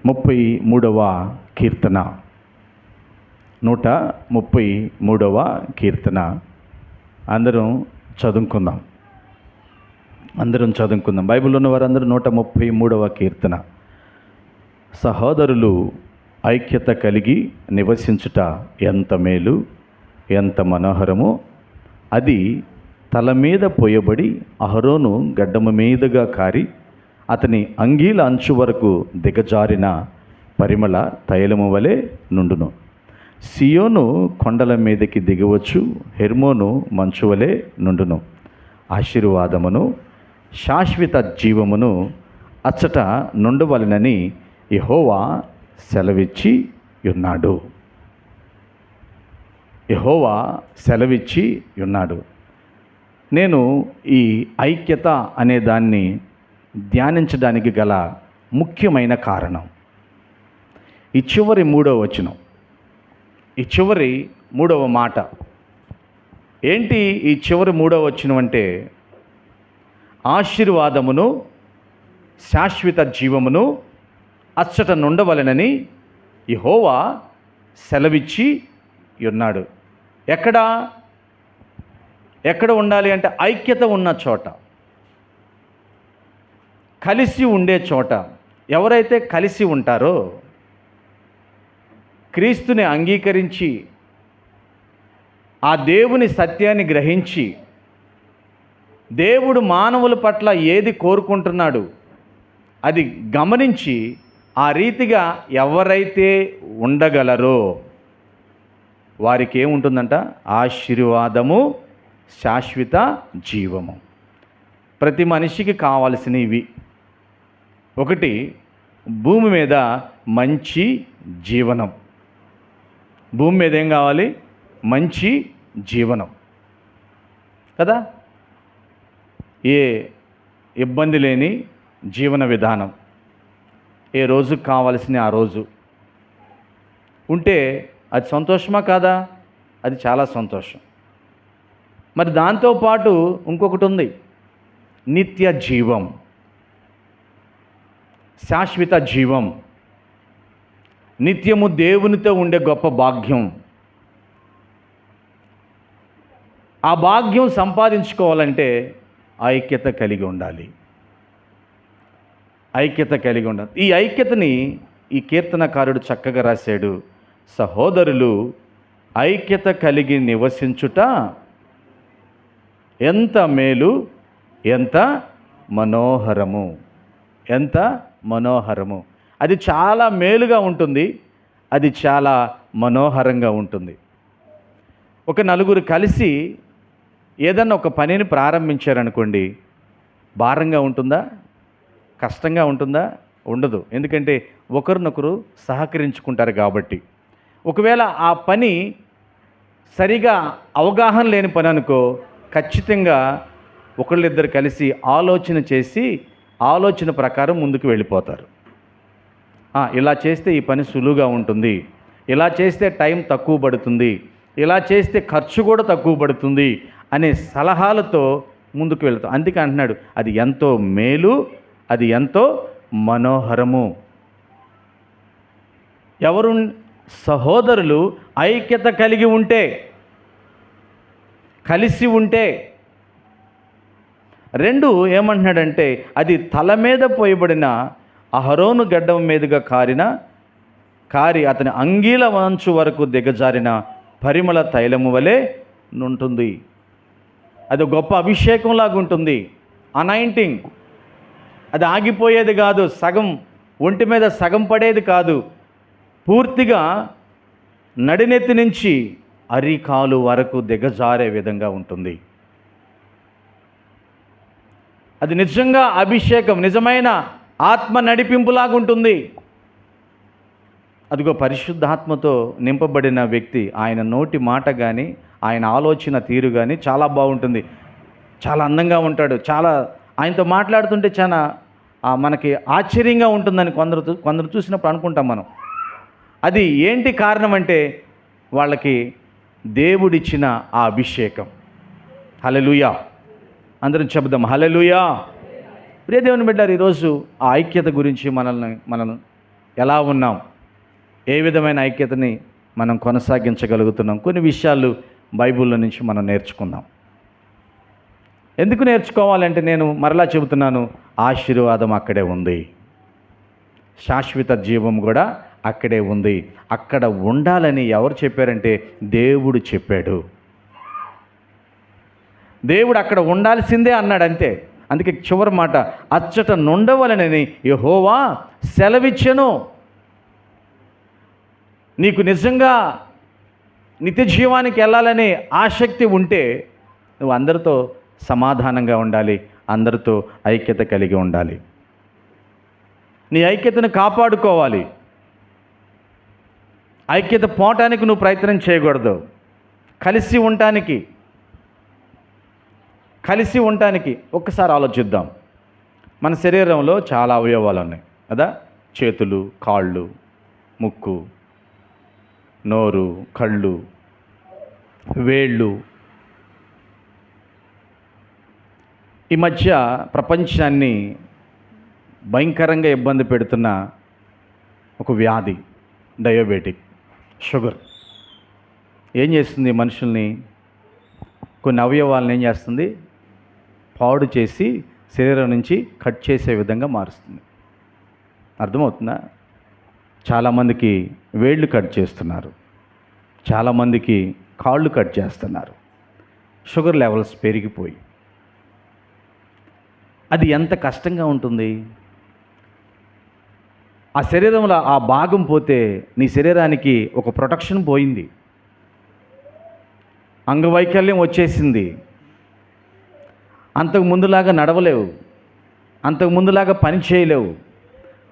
33వ కీర్తన, 133వ కీర్తన అందరం చదువుకుందాం. బైబిల్లో ఉన్న వారందరూ 133వ కీర్తన. సహోదరులు ఐక్యత కలిగి నివసించుట ఎంత మేలు, ఎంత మనోహరము. అది తల మీద పోయబడి అహరోను గడ్డము మీదుగా కారి అతని అంగీల అంచు వరకు దిగజారిన పరిమళ తైలము వలె నుండును. సియోను కొండల మీదకి దిగవచ్చు, హెర్మోను మంచు వలె నుండును. ఆశీర్వాదమును శాశ్వత జీవమును అచ్చట నుండవలెనని యెహోవా సెలవిచ్చి ఉన్నాడు. నేను ఈ ఐక్యత అనే దాన్ని ధ్యానించడానికి గల ముఖ్యమైన కారణం ఈ చివరి మూడవ మాట. ఏంటి ఈ చివరి మూడవ వచనం అంటే, ఆశీర్వాదమును శాశ్వత జీవమును అచ్చట నుండవలెనని యెహోవా సెలవిచ్చి ఉన్నాడు. ఎక్కడ ఉండాలి అంటే ఐక్యత ఉన్న చోట, కలిసి ఉండే చోట. ఎవరైతే కలిసి ఉంటారో, క్రీస్తుని అంగీకరించి ఆ దేవుని సత్యాన్ని గ్రహించి దేవుడు మానవుల పట్ల ఏది కోరుకుంటున్నాడు అది గమనించి ఆ రీతిగా ఎవరైతే ఉండగలరో వారికి ఏముంటుందంట? ఆశీర్వాదము, శాశ్వత జీవము. ప్రతి మనిషికి కావాల్సినవి ఒకటి, భూమి మీద మంచి జీవనం. భూమి మీద ఏం కావాలి? మంచి జీవనం కదా. ఏ ఇబ్బంది లేని జీవన విధానం, ఏ రోజుకు కావాల్సిన ఆ రోజు ఉంటే అది సంతోషమా కాదా? అది చాలా సంతోషం. మరి దాంతోపాటు ఇంకొకటి ఉంది, నిత్య జీవం, శాశ్వత జీవం, నిత్యము దేవునితో ఉండే గొప్ప భాగ్యం. ఆ భాగ్యం సంపాదించుకోవాలంటే ఐక్యత కలిగి ఉండాలి. ఈ ఐక్యతని ఈ కీర్తనకారుడు చక్కగా రాశాడు. సహోదరులు ఐక్యత కలిగి నివసించుట ఎంత మేలు, ఎంత మనోహరము. అది చాలా మేలుగా ఉంటుంది, అది చాలా మనోహరంగా ఉంటుంది. ఒక నలుగురు కలిసి ఏదన్నా ఒక పనిని ప్రారంభించారనుకోండి, భారంగా ఉంటుందా? కష్టంగా ఉంటుందా? ఉండదు. ఎందుకంటే ఒకరినొకరు సహకరించుకుంటారు కాబట్టి. ఒకవేళ ఆ పని సరిగా అవగాహన లేని పని అనుకో, ఖచ్చితంగా ఒకళ్ళిద్దరు కలిసి ఆలోచన చేసి ఆలోచన ప్రకారం ముందుకు వెళ్ళిపోతారు. ఇలా చేస్తే ఈ పని సులువుగా ఉంటుంది, ఇలా చేస్తే టైం తక్కువ పడుతుంది, ఇలా చేస్తే ఖర్చు కూడా తక్కువ పడుతుంది అనే సలహాలతో ముందుకు వెళ్తాం. అందుకే అంటున్నాడు, అది ఎంతో మేలు, అది ఎంతో మనోహరము. సహోదరులు ఐక్యత కలిగి ఉంటే, కలిసి ఉంటే. రెండు ఏమంటున్నాడంటే, అది తల మీద పోయబడిన అహరోను గడ్డం మీదుగా కారి అతని అంగీల వంచు వరకు దిగజారిన పరిమళ తైలము వలె ఉంటుంది. అది గొప్ప అభిషేకంలాగా ఉంటుంది. అనాయింటింగ్ అది ఆగిపోయేది కాదు, సగం ఒంటి మీద సగం పడేది కాదు, పూర్తిగా నడినెత్తి నుంచి అరికాలు వరకు దిగజారే విధంగా ఉంటుంది. అది నిజంగా అభిషేకం, నిజమైన ఆత్మ నడిపింపులాగా ఉంటుంది. అదిగో పరిశుద్ధాత్మతో నింపబడిన వ్యక్తి, ఆయన నోటి మాట కానీ ఆయన ఆలోచన తీరు కానీ చాలా బాగుంటుంది. చాలా అందంగా ఉంటాడు. ఆయనతో మాట్లాడుతుంటే చాలా మనకి ఆశ్చర్యంగా ఉంటుందని కొందరు చూసినప్పుడు అనుకుంటాం మనం. అది ఏంటి కారణం అంటే, వాళ్ళకి దేవుడిచ్చిన ఆ అభిషేకం. హల్లెలూయా, అందరం చెబుదాం హల్లెలూయా. ప్రియ దేవుని బిడ్డలారా, ఈరోజు ఆ ఐక్యత గురించి మనం ఎలా ఉన్నాం, ఏ విధమైన ఐక్యతని మనం కొనసాగించగలుగుతున్నాం, కొన్ని విషయాలు బైబిల్లో నుంచి మనం నేర్చుకుందాం. ఎందుకు నేర్చుకోవాలంటే నేను మరలా చెబుతున్నాను, ఆశీర్వాదం అక్కడే ఉంది, శాశ్వత జీవం కూడా అక్కడే ఉంది. అక్కడ ఉండాలని ఎవరు చెప్పారంటే దేవుడు చెప్పాడు. దేవుడు అక్కడ ఉండాల్సిందే అన్నాడు, అంతే. అందుకే చివరి మాట, అచ్చట నుండవలనని యెహోవా సెలవిచ్చెను. నీకు నిజంగా నిత్య జీవానికి వెళ్ళాలనే ఆసక్తి ఉంటే నువ్వు అందరితో సమాధానంగా ఉండాలి, అందరితో ఐక్యత కలిగి ఉండాలి. నీ ఐక్యతను కాపాడుకోవాలి. ఐక్యత పోవటానికి నువ్వు ప్రయత్నం చేయకూడదు. కలిసి ఉండటానికి ఒక్కసారి ఆలోచిద్దాం. మన శరీరంలో చాలా అవయవాలు ఉన్నాయి కదా. చేతులు, కాళ్ళు, ముక్కు, నోరు, కళ్ళు, వేళ్ళు. ఈ మధ్య ప్రపంచాన్ని భయంకరంగా ఇబ్బంది పెడుతున్న ఒక వ్యాధి డయాబెటిక్, షుగర్. ఏం చేస్తుంది మనుషుల్ని? కొన్ని అవయవాలను ఏం చేస్తుంది? పాడు చేసి శరీరం నుంచి కట్ చేసే విధంగా మారుస్తుంది. అర్థమవుతుందా? చాలామందికి వేళ్ళు కట్ చేస్తున్నారు, చాలామందికి కాళ్ళు కట్ చేస్తున్నారు, షుగర్ లెవెల్స్ పెరిగిపోయి. అది ఎంత కష్టంగా ఉంటుంది. ఆ శరీరంలో ఆ భాగం పోతే నీ శరీరానికి ఒక ప్రొటెక్షన్ పోయింది, అంగవైకల్యం వచ్చేసింది. అంతకు ముందులాగా నడవలేవు, అంతకు ముందులాగా పని చేయలేవు,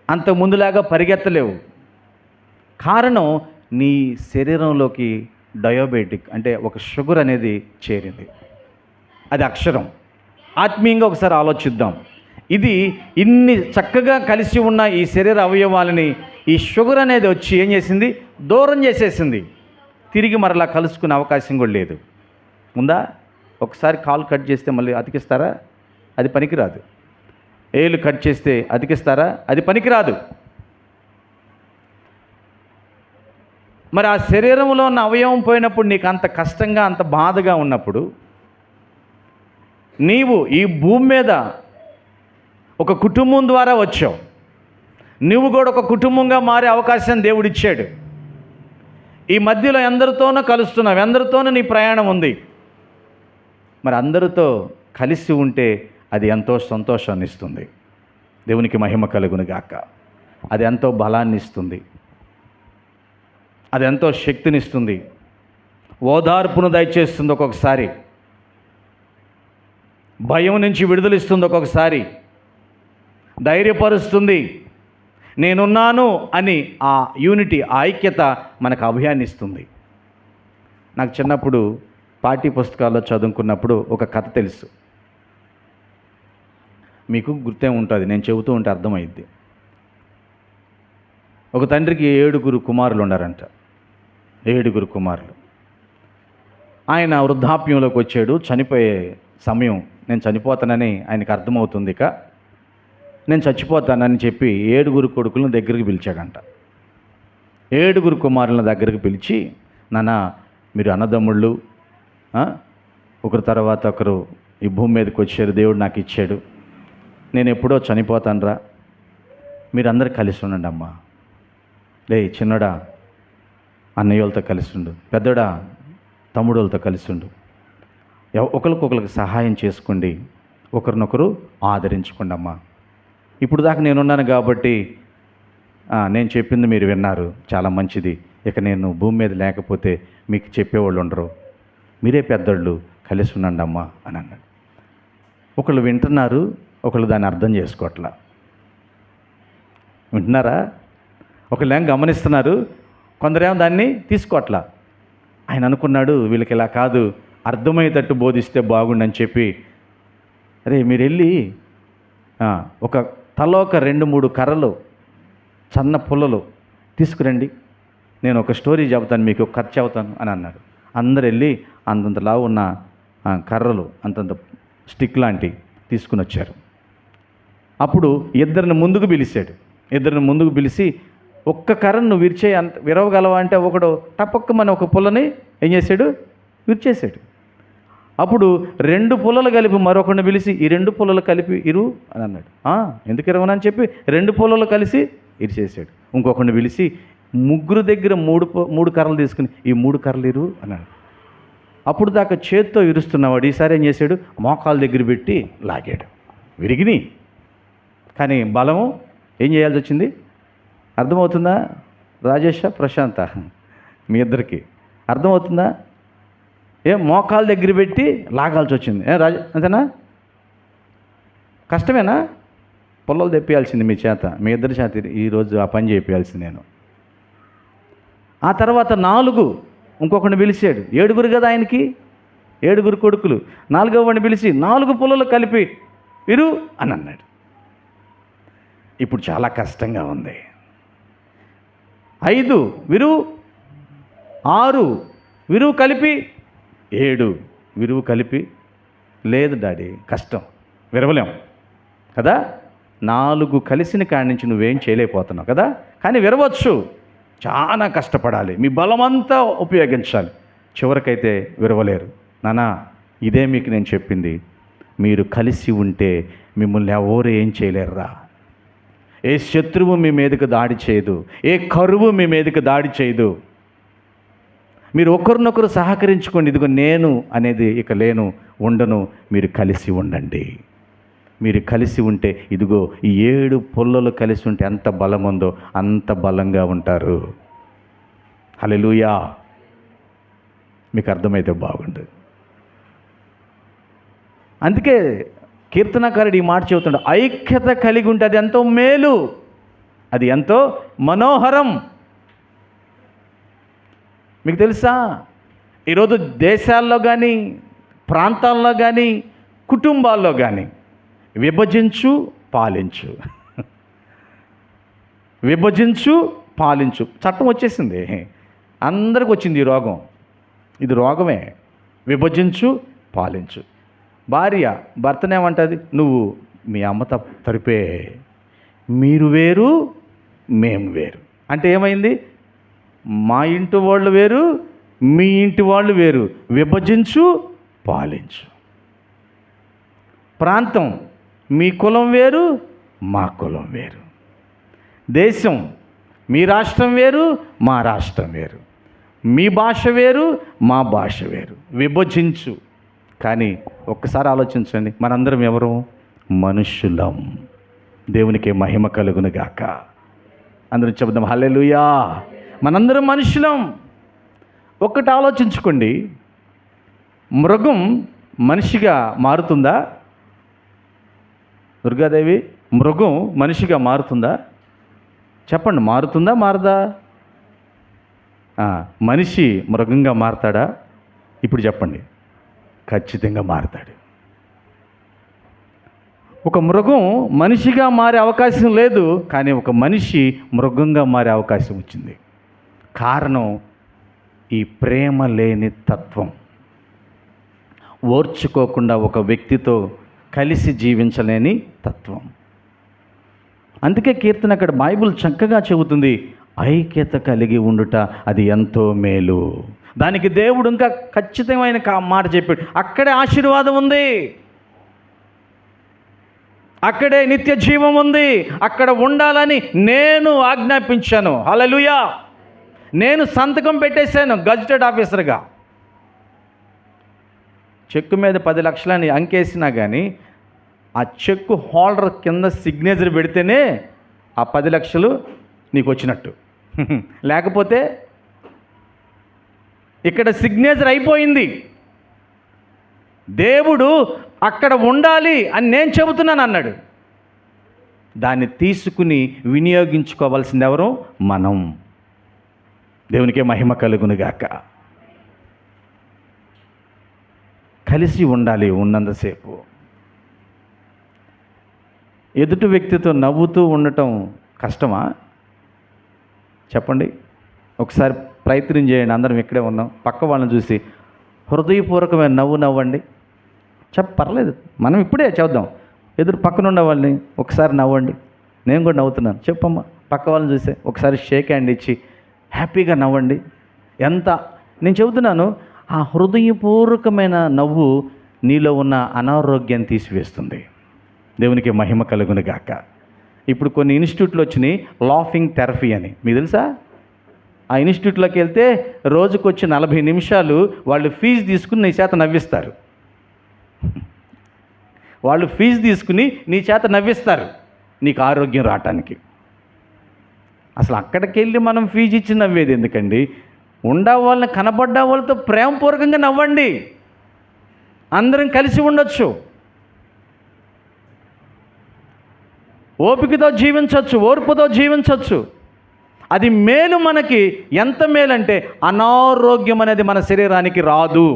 అంతకు ముందులాగా పరిగెత్తలేవు. కారణం నీ శరీరంలోకి డయాబెటిక్ అంటే ఒక షుగర్ అనేది చేరింది. అది అక్షరం. ఆత్మీయంగా ఒకసారి ఆలోచిద్దాం. ఇది ఇన్ని చక్కగా కలిసి ఉన్న ఈ శరీర అవయవాలని ఈ షుగర్ అనేది వచ్చి ఏం చేసింది? దూరం చేసేసింది. తిరిగి మరలా కలుసుకునే అవకాశం కూడా లేదు. ఉందా? ఒకసారి కాలు కట్ చేస్తే మళ్ళీ అతికిస్తారా? అది పనికిరాదు. ఏళ్ళు కట్ చేస్తే అతికిస్తారా? అది పనికిరాదు. మరి ఆ శరీరంలో ఉన్న అవయవం పోయినప్పుడు నీకు అంత కష్టంగా, అంత బాధగా ఉన్నప్పుడు, నీవు ఈ భూమి మీద ఒక కుటుంబం ద్వారా వచ్చావు. నువ్వు కూడా ఒక కుటుంబంగా మారే అవకాశం దేవుడిచ్చాడు. ఈ మధ్యలో ఎందరితోనూ కలుస్తున్నావు, ఎందరితోనూ నీ ప్రయాణం ఉంది. మరి అందరితో కలిసి ఉంటే అది ఎంతో సంతోషాన్ని ఇస్తుంది. దేవునికి మహిమ కలుగును గాక. అది ఎంతో బలాన్ని ఇస్తుంది, అది ఎంతో శక్తినిస్తుంది, ఓదార్పును దయచేస్తుంది, ఒక్కొక్కసారి భయం నుంచి విడుదలిస్తుంది, ఒక్కొక్కసారి ధైర్యపరుస్తుంది. నేనున్నాను అని ఆ యూనిటీ, ఆ ఐక్యత మనకు అభయాన్ని ఇస్తుంది. నాకు చిన్నప్పుడు పాఠ్య పుస్తకాల్లో చదువుకున్నప్పుడు ఒక కథ తెలుసు, మీకు గుర్తే ఉంటుంది, నేను చెబుతూ ఉంటే అర్థమైద్ది. ఒక తండ్రికి 7 కుమారులు ఉన్నారంట. 7 కుమారులు. ఆయన వృద్ధాప్యంలోకి వచ్చాడు, చనిపోయే సమయం. నేను చనిపోతానని ఆయనకు అర్థమవుతుంది. ఇక నేను చచ్చిపోతానని చెప్పి 7 కొడుకులను దగ్గరికి పిలిచాడంట. 7 కుమారులను దగ్గరికి పిలిచి, నాన్న మీరు అన్నదమ్ముళ్ళు, ఒకరి తర్వాత ఒకరు ఈ భూమి మీదకి వచ్చారు, దేవుడు నాకు ఇచ్చాడు, నేను ఎప్పుడో చనిపోతానురా, మీరందరూ కలిసి ఉండండి అమ్మా. లే చిన్నడా అన్నయ్యలతో కలిసి ఉండు, పెద్దడా తమ్ముడులతో కలిసి ఉండు, ఒకరికొకరికి సహాయం చేసుకోండి, ఒకరినొకరు ఆదరించుకోండి అమ్మా. ఇప్పుడు దాకా నేనున్నాను కాబట్టి నేను చెప్పింది మీరు విన్నారు, చాలా మంచిది. ఇక నేను భూమి మీద లేకపోతే మీకు చెప్పేవాళ్ళు ఉండరు, మీరే పెద్దోళ్ళు, కలిసి ఉండండి అమ్మా అని అన్నాడు. ఒకళ్ళు వింటున్నారు, ఒకళ్ళు దాన్ని అర్థం చేసుకోవట్లా. వింటున్నారా? ఒకళ్ళు ఏం గమనిస్తున్నారు, కొందరేమో దాన్ని తీసుకోవట్లా. ఆయన అనుకున్నాడు, వీళ్ళకి ఇలా కాదు, అర్థమయ్యేటట్టు బోధిస్తే బాగుండని చెప్పి, అరే మీరు వెళ్ళి ఒక తలో ఒక 2-3 కర్రలు, సన్న పుల్లలు తీసుకురండి, నేను ఒక స్టోరీ చెబుతాను, మీకు ఒక కథ చెబుతాను అని అన్నాడు. అందరు వెళ్ళి అంతంతలా ఉన్న కర్రలు, అంతంత స్టిక్ లాంటివి తీసుకుని వచ్చారు. అప్పుడు 2 ముందుకు పిలిచాడు. 2 ముందుకు పిలిచి, ఒక్క కర్రను నువ్వు విరవగలవా అంటే ఒకడు టపక్కమని ఒక పుల్లని ఏం చేశాడు, విరిచేశాడు. అప్పుడు 2 పుల్లలు కలిపి మరొకరిని పిలిచి ఈ 2 పుల్లలు కలిపి ఇరు అని అన్నాడు. ఎందుకు ఇరవనని చెప్పి 2 పుల్లలు కలిసి ఇరిచేసాడు. ఇంకొకరిని పిలిచి ముగ్గురు దగ్గర 3 కర్రలు తీసుకుని ఈ 3 కర్రలు ఇరు అన్నాడు. అప్పుడు దాకా చేత్తో ఇరుస్తున్నవాడు ఈసారి ఏం చేశాడు, మోకాల దగ్గర పెట్టి లాగాడు. విరిగిని కానీ బలము ఏం చేయాల్సి వచ్చింది? అర్థమవుతుందా రాజేష, ప్రశాంత, మీ ఇద్దరికి అర్థమవుతుందా? మోకాల దగ్గర పెట్టి లాగాల్సి వచ్చింది. అంతేనా? కష్టమేనా? పొల్లలు తెప్పియాల్సింది మీ చేత, మీ ఇద్దరి చేత ఈరోజు ఆ పని చేయాల్సింది నేను. ఆ తర్వాత 4 ఇంకొకరిని పిలిచాడు. 7 కదా ఆయనకి, 7 కొడుకులు. 4వ వాడిని పిలిచి 4 పుల్లలు కలిపి ఇరు అని అన్నాడు. ఇప్పుడు చాలా కష్టంగా ఉంది. 5 విరువు, 6 విరువు కలిపి 7 విరువు కలిపి. లేదు డాడీ, కష్టం, విరవలేం కదా. 4 కలిసిన కాడి నుంచి నువ్వేం చేయలేకపోతున్నావు కదా. కానీ విరవచ్చు, చాలా కష్టపడాలి, మీ బలమంతా ఉపయోగించాలి. చివరికైతే విరవలేరు. నానా, ఇదే మీకు నేను చెప్పింది. మీరు కలిసి ఉంటే మిమ్మల్ని ఎవరు ఏం చేయలేరురా. ఏ శత్రువు మీ మీదకు దాడి చేయదు, ఏ కరువు మీ మీదకు దాడి చేయదు. మీరు ఒకరినొకరు సహకరించుకోండి. ఇదిగో నేను అనేది ఇక లేను, ఉండను. మీరు కలిసి ఉండండి. మీరు కలిసి ఉంటే ఇదిగో ఈ 7 పుల్లలు కలిసి ఉంటే ఎంత బలం ఉందో అంత బలంగా ఉంటారు. హల్లెలూయా. మీకు అర్థమైతే బాగుండు. అందుకే కీర్తనకారుడు ఈ మాట చెబుతాడు, ఐక్యత కలిగి ఉంటే అది ఎంతో మేలు, అది ఎంతో మనోహరం. మీకు తెలుసా, ఈరోజు దేశాల్లో కానీ, ప్రాంతాల్లో కానీ, కుటుంబాల్లో కానీ విభజించు పాలించు, విభజించు పాలించు చట్టం వచ్చేసింది. అందరికి వచ్చింది ఈ రోగం. ఇది రోగమే. విభజించు పాలించు. భార్య భర్తనేమంటుంది, నువ్వు మీ అమ్మ తరిపే, మీరు వేరు మేము వేరు. అంటే ఏమైంది? మా ఇంటి వాళ్ళు వేరు, మీ ఇంటి వాళ్ళు వేరు. విభజించు పాలించు. ప్రాంతం, మీ కులం వేరు, మా కులం వేరు. దేశం, మీ రాష్ట్రం వేరు, మా రాష్ట్రం వేరు. మీ భాష వేరు, మా భాష వేరు. విభజించు. కానీ ఒక్కసారి ఆలోచించండి, మనందరం ఎవరు? మనుషులం. దేవునికి మహిమ కలుగును గాక. అందరం చెబుదాం హల్లెలూయా. మనందరం మనుషులం. ఒక్కటి ఆలోచించుకోండి, మృగం మనిషిగా మారుతుందా? దుర్గాదేవి, మృగం మనిషిగా మారుతుందా? చెప్పండి, మారుతుందా మారదా? మనిషి మృగంగా మారతాడా? ఇప్పుడు చెప్పండి. ఖచ్చితంగా మారతాడు. ఒక మృగం మనిషిగా మారే అవకాశం లేదు, కానీ ఒక మనిషి మృగంగా మారే అవకాశం వచ్చింది. కారణం ఈ ప్రేమ లేని తత్వం. ఓర్చుకోకుండా ఒక వ్యక్తితో కలిసి జీవించలేని తత్వం. అందుకే కీర్తన అక్కడ బైబిల్ చక్కగా చెబుతుంది, ఐక్యత కలిగి ఉండుట అది ఎంతో మేలు. దానికి దేవుడు ఇంకా ఖచ్చితమైన మాట చెప్పాడు. అక్కడే ఆశీర్వాదం ఉంది, అక్కడే నిత్య జీవం ఉంది. అక్కడ ఉండాలని నేను ఆజ్ఞాపించాను. హల్లెలూయా. నేను సంతకం పెట్టేశాను గజిటెడ్ ఆఫీసర్గా. చెక్కు మీద 10 లక్షలని అంకేసినా కానీ ఆ చెక్కు హోల్డర్ కింద సిగ్నేచర్ పెడితేనే ఆ 10 లక్షలు నీకు వచ్చినట్టు. లేకపోతే ఇక్కడ సిగ్నేచర్ అయిపోయింది. దేవుడు అక్కడ ఉండాలి అని నేను చెబుతున్నాను అన్నాడు. దాన్ని తీసుకుని వినియోగించుకోవాల్సింది ఎవరు? మనం. దేవునికే మహిమ కలుగును గాక. కలిసి ఉండాలి ఉన్నంతసేపు. ఎదుటి వ్యక్తితో నవ్వుతూ ఉండటం కష్టమా? చెప్పండి. ఒకసారి ప్రయత్నం చేయండి. అందరం ఇక్కడే ఉన్నాం. పక్క వాళ్ళని చూసి హృదయపూర్వకమైన నవ్వండి. పర్లేదు, మనం ఇప్పుడే చేద్దాం. ఎదురు పక్కన ఉన్న వాళ్ళని ఒకసారి నవ్వండి. నేను కూడా నవ్వుతున్నాను. చెప్పమ్మా, పక్క వాళ్ళని చూస్తే ఒకసారి షేక్ హ్యాండ్ ఇచ్చి హ్యాపీగా నవ్వండి. నేను చెబుతున్నాను, ఆ హృదయపూర్వకమైన నవ్వు నీలో ఉన్న అనారోగ్యాన్ని తీసివేస్తుంది. దేవునికి మహిమ కలుగును గాక. ఇప్పుడు కొన్ని ఇన్స్టిట్యూట్లు వచ్చినాయి, లాఫింగ్ థెరపీ అని. మీకు తెలుసా? ఆ ఇన్స్టిట్యూట్లోకి వెళ్తే రోజుకొచ్చి 40 నిమిషాలు వాళ్ళు ఫీజు తీసుకుని నీ చేత నవ్విస్తారు. వాళ్ళు ఫీజు తీసుకుని నీ చేత నవ్విస్తారు నీకు ఆరోగ్యం రావటానికి. అసలు అక్కడికి వెళ్ళి మనం ఫీజు ఇచ్చి నవ్వేది ఎందుకండి? వాళ్ళని కనపడ్డ వాళ్ళతో ప్రేమపూర్వకంగా నవ్వండి. అందరం కలిసి ఉండొచ్చు, ఓపికతో జీవించవచ్చు, ఓర్పుతో జీవించవచ్చు. అది మేలు. మనకి ఎంత మేలు అంటే అనారోగ్యం అనేది మన శరీరానికి రాదు.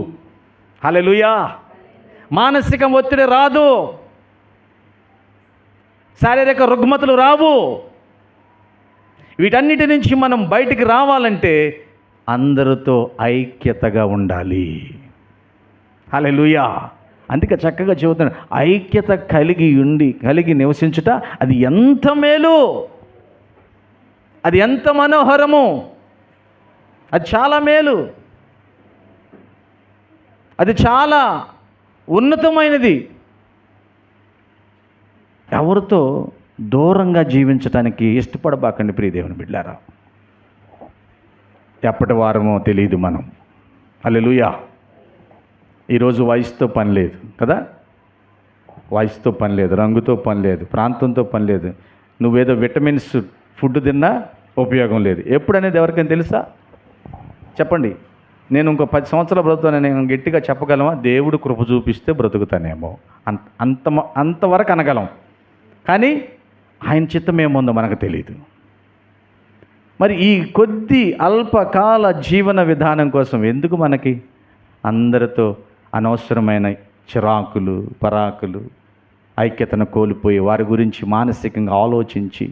హల్లెలూయా. మానసిక ఒత్తిడి రాదు, శారీరక రుగ్మతలు రావు. వీటన్నిటి నుంచి మనం బయటికి రావాలంటే అందరితో ఐక్యతగా ఉండాలి. హల్లెలూయా. అందుకే చక్కగా చెబుతున్నాను, ఐక్యత కలిగి నివసించుట అది ఎంత మేలు, అది ఎంత మనోహరము, అది చాలా మేలు, అది చాలా ఉన్నతమైనది. ఎవరితో దూరంగా జీవించడానికి ఇష్టపడబాకండి ప్రియ దేవుని బిడ్డలారా. ఎప్పటి వారమో తెలియదు మనం. హల్లెలూయా. ఈరోజు వయసుతో పని లేదు కదా, వయసుతో పని లేదు, రంగుతో పని లేదు, ప్రాంతంతో పని లేదు. నువ్వేదో విటమిన్స్ ఫుడ్ తిన్నా ఉపయోగం లేదు. ఎప్పుడనేది ఎవరికైనా తెలుసా? చెప్పండి. నేను ఇంకో 10 సంవత్సరాలు బ్రతుకుతానని నేను గట్టిగా చెప్పగలమా? దేవుడు కృప చూపిస్తే బ్రతుకుతానేమో, అంతవరకు అనగలం. కానీ ఆయన చిత్తం ఏముందో మనకు తెలియదు. మరి ఈ కొద్ది అల్పకాల జీవన విధానం కోసం ఎందుకు మనకి అందరితో అనవసరమైన చిరాకులు, పరాకులు, ఐక్యతను కోల్పోయి వారి గురించి మానసికంగా ఆలోచించి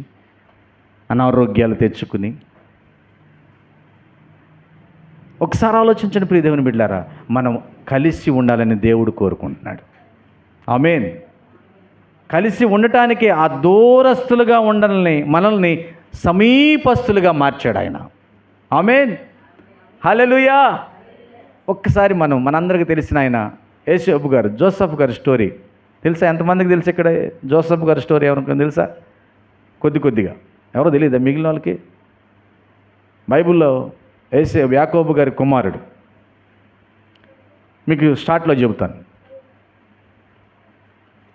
అనారోగ్యాలు తెచ్చుకుని? ఒకసారి ఆలోచించండి ప్రియ దేవుని బిడ్డలారా. మనం కలిసి ఉండాలని దేవుడు కోరుకుంటున్నాడు. ఆమేన్. కలిసి ఉండటానికి ఆ దూరస్తులుగా మనల్ని సమీపస్తులుగా మార్చాడు ఆయన. ఆమేన్. హల్లెలూయా. ఒక్కసారి మనందరికీ తెలిసిన ఆయన యేసేపు గారు, జోసెఫ్ గారి స్టోరీ తెలుసా? ఎంతమందికి తెలుసు ఇక్కడ జోసెఫ్ గారి స్టోరీ? ఎవరికైనా తెలుసా? కొద్దిగా. ఎవరో తెలియదా మిగిలిన వాళ్ళకి? బైబిల్లో యాకోబు గారి కుమారుడు. మీకు స్టార్ట్లో చెబుతాను.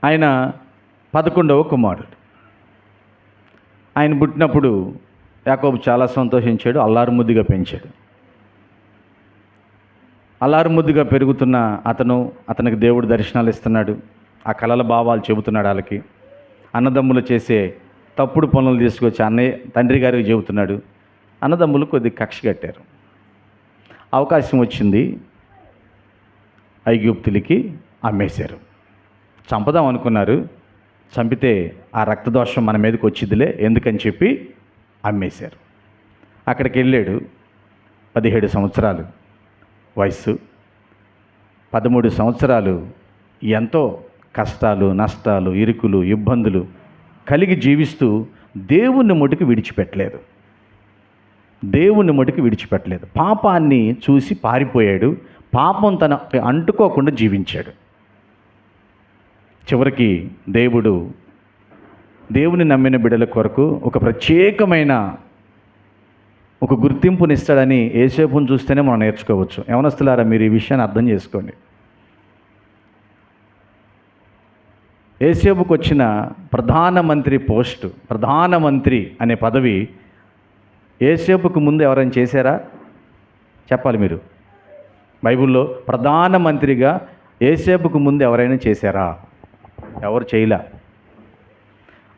ఆయన 11వ కుమారుడు. ఆయన పుట్టినప్పుడు యాకోబు చాలా సంతోషించాడు, అల్లారుముద్దుగా పెంచాడు. అల్లారుముద్దుగా పెరుగుతున్న అతనికి దేవుడు దర్శనాలు ఇస్తున్నాడు, ఆ కలల భావాలు చెబుతున్నాడు. వాళ్ళకి అన్నదమ్ములు చేసే తప్పుడు పనులు తీసుకొచ్చి తండ్రి గారికి చెబుతున్నాడు. అన్నదమ్ములు కొద్ది కక్ష కట్టారు. అవకాశం వచ్చింది, ఐగుప్తులకి అమ్మేశారు. చంపదాం అనుకున్నారు. చంపితే ఆ రక్తదోషం మన మీదకి వచ్చిందిలే ఎందుకని చెప్పి అమ్మేశారు. అక్కడికి వెళ్ళాడు. 17 సంవత్సరాలు వయస్సు. 13 సంవత్సరాలు ఎంతో కష్టాలు, నష్టాలు, ఇరుకులు, ఇబ్బందులు కలిగి జీవిస్తూ దేవుని మటుకు విడిచిపెట్టలేదు. పాపాన్ని చూసి పారిపోయాడు. పాపం తనకి అంటుకోకుండా జీవించాడు. చివరికి దేవుని నమ్మిన బిడ్డల కొరకు ఒక ప్రత్యేకమైన ఒక గుర్తింపునిస్తాడని యేసేపుని చూస్తేనే మనం నేర్చుకోవచ్చు. యవనస్తులారా, మీరు ఈ విషయాన్ని అర్థం చేసుకోండి. యేసేపుకు వచ్చిన ప్రధానమంత్రి అనే పదవి యేసేపుకు ముందు ఎవరైనా చేశారా? చెప్పాలి మీరు. బైబిల్లో ప్రధానమంత్రిగా యేసేపుకు ముందు ఎవరైనా చేశారా? ఎవరు చేయలే.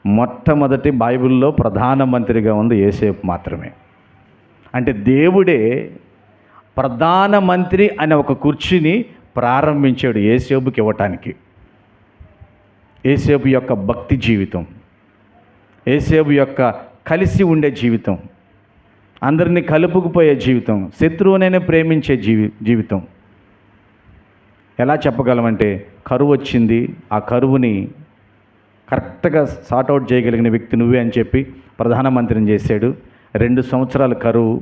మొట్టమొదటి బైబిల్లో ప్రధానమంత్రిగా ఉంది యేసేపు మాత్రమే. అంటే దేవుడే ప్రధానమంత్రి అనే ఒక కుర్చీని ప్రారంభించాడు యేసేపుకి ఇవ్వటానికి. యేసేపు యొక్క భక్తి జీవితం, యేసేపు యొక్క కలిసి ఉండే జీవితం, అందరినీ కలుపుకుపోయే జీవితం, శత్రువునైనా ప్రేమించే జీవితం. ఎలా చెప్పగలమంటే, కరువు వచ్చింది, ఆ కరువుని కరెక్ట్గా సార్ట్అవుట్ చేయగలిగిన వ్యక్తి నువ్వే అని చెప్పి ప్రధానమంత్రిని చేశాడు. 2 సంవత్సరాలు కరువు,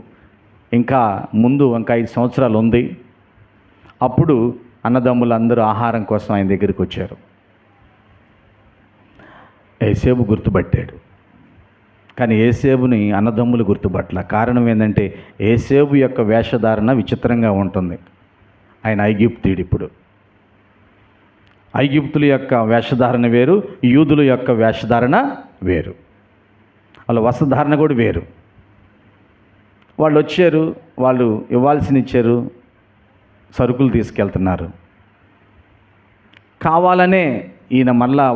ఇంకా ముందు ఇంకా 5 సంవత్సరాలు ఉంది. అప్పుడు అన్నదమ్ములందరూ ఆహారం కోసం ఆయన దగ్గరికి వచ్చారు. యేసేపు గుర్తుపట్టాడు, కానీ యేసేపుని అన్నదమ్ములు గుర్తుపట్టల. కారణం ఏంటంటే యేసేపు యొక్క వేషధారణ విచిత్రంగా ఉంటుంది. ఆయన ఐగుప్తీయుడు. ఇప్పుడు ఐగుప్తుల యొక్క వేషధారణ వేరు, యూదుల యొక్క వేషధారణ వేరు, వాళ్ళ వస్త్రధారణ కూడా వేరు. వాళ్ళు వచ్చారు, వాళ్ళు ఇవ్వాల్సిన ఇచ్చారు, సరుకులు తీసుకెళ్తున్నారు. కావాలనే ఈయన మళ్ళా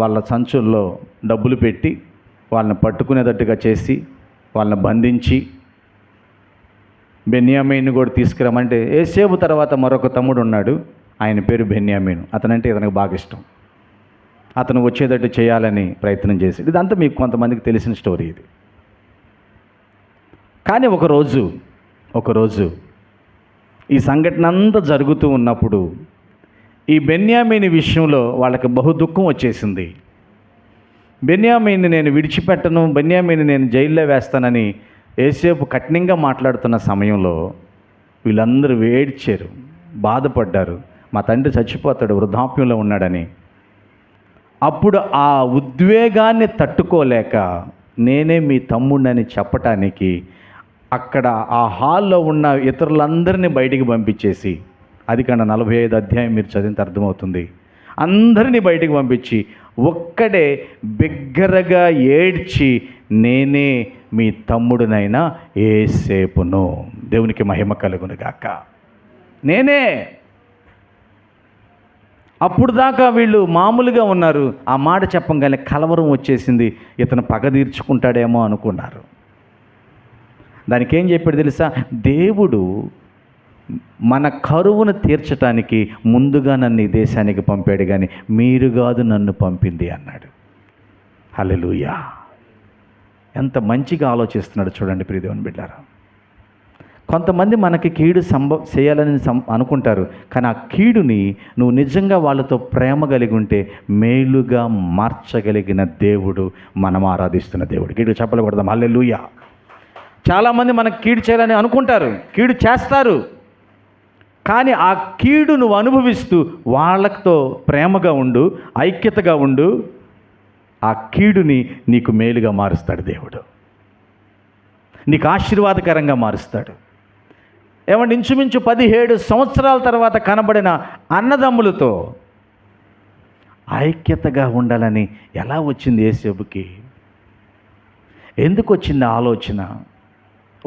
వాళ్ళ సంచుల్లో డబ్బులు పెట్టి వాళ్ళని పట్టుకునేటట్టుగా చేసి వాళ్ళని బంధించి బెన్యామీను కూడా తీసుకురమ్మంటే, యేసేపు తర్వాత మరొక తమ్ముడు ఉన్నాడు, ఆయన పేరు బెన్యామీను. అతనంటే ఇతనికి బాగా ఇష్టం. అతను వచ్చేటట్టు చేయాలని ప్రయత్నం చేసి, ఇదంతా మీకు కొంతమందికి తెలిసిన స్టోరీ ఇది. కానీ ఒకరోజు ఈ సంఘటన అంతా జరుగుతూ ఉన్నప్పుడు ఈ బెన్యామీని విషయంలో వాళ్ళకి బహు దుఃఖం వచ్చేసింది. బెన్యామీని నేను విడిచిపెట్టను, బెన్యామీని నేను జైల్లో వేస్తానని యేసేపు కఠినంగా మాట్లాడుతున్న సమయంలో వీళ్ళందరూ ఏడ్చారు, బాధపడ్డారు. మా తండ్రి చచ్చిపోతాడు, వృద్ధాప్యంలో ఉన్నాడని. అప్పుడు ఆ ఉద్వేగాన్ని తట్టుకోలేక నేనే మీ తమ్ముడిని చెప్పటానికి అక్కడ ఆ హాల్లో ఉన్న ఇతరులందరినీ బయటికి పంపించేసి, అది కన్నా 45 అధ్యాయం మీరు చదివితే అర్థమవుతుంది, అందరినీ బయటికి పంపించి ఒక్కడే బిగ్గరగా ఏడ్చి, నేనే మీ తమ్ముడినైనా యేసేపును. దేవునికి మహిమ కలుగును గాక. నేనే. అప్పుడు దాకా వీళ్ళు మామూలుగా ఉన్నారు. ఆ మాట చెప్పంగానే కలవరం వచ్చేసింది. ఇతను పగ తీర్చుకుంటాడేమో అనుకున్నారు. దానికి ఏం చెప్పాడు తెలుసా? దేవుడు మన కరువును తీర్చడానికి ముందుగా నన్ను ఈ దేశానికి పంపాడు, కానీ మీరు కాదు నన్ను పంపింది అన్నాడు. హల్లెలూయా! ఎంత మంచిగా ఆలోచిస్తున్నాడు చూడండి ప్రియ దేవుని బిడ్డలారా. కొంతమంది మనకి కీడు చేయాలని అనుకుంటారు, కానీ ఆ కీడుని నువ్వు నిజంగా వాళ్ళతో ప్రేమ కలిగి ఉంటే మేలుగా మార్చగలిగిన దేవుడు మనం ఆరాధిస్తున్న దేవుడు. కీడు చెప్పకూడదాం. హల్లెలూయా! చాలామంది మనకు కీడు చేయాలని అనుకుంటారు, కీడు చేస్తారు, కానీ ఆ కీడు నువ్వు అనుభవిస్తూ వాళ్ళతో ప్రేమగా ఉండు, ఐక్యతగా ఉండు, ఆ కీడుని నీకు మేలుగా మారుస్తాడు దేవుడు, నీకు ఆశీర్వాదకరంగా మారుస్తాడు. ఏమంటే ఇంచుమించు 17 సంవత్సరాల తర్వాత కనబడిన అన్నదమ్ములతో ఐక్యతగా ఉండాలని ఎలా వచ్చింది యేసేపుకి? ఎందుకు వచ్చింది ఆలోచన?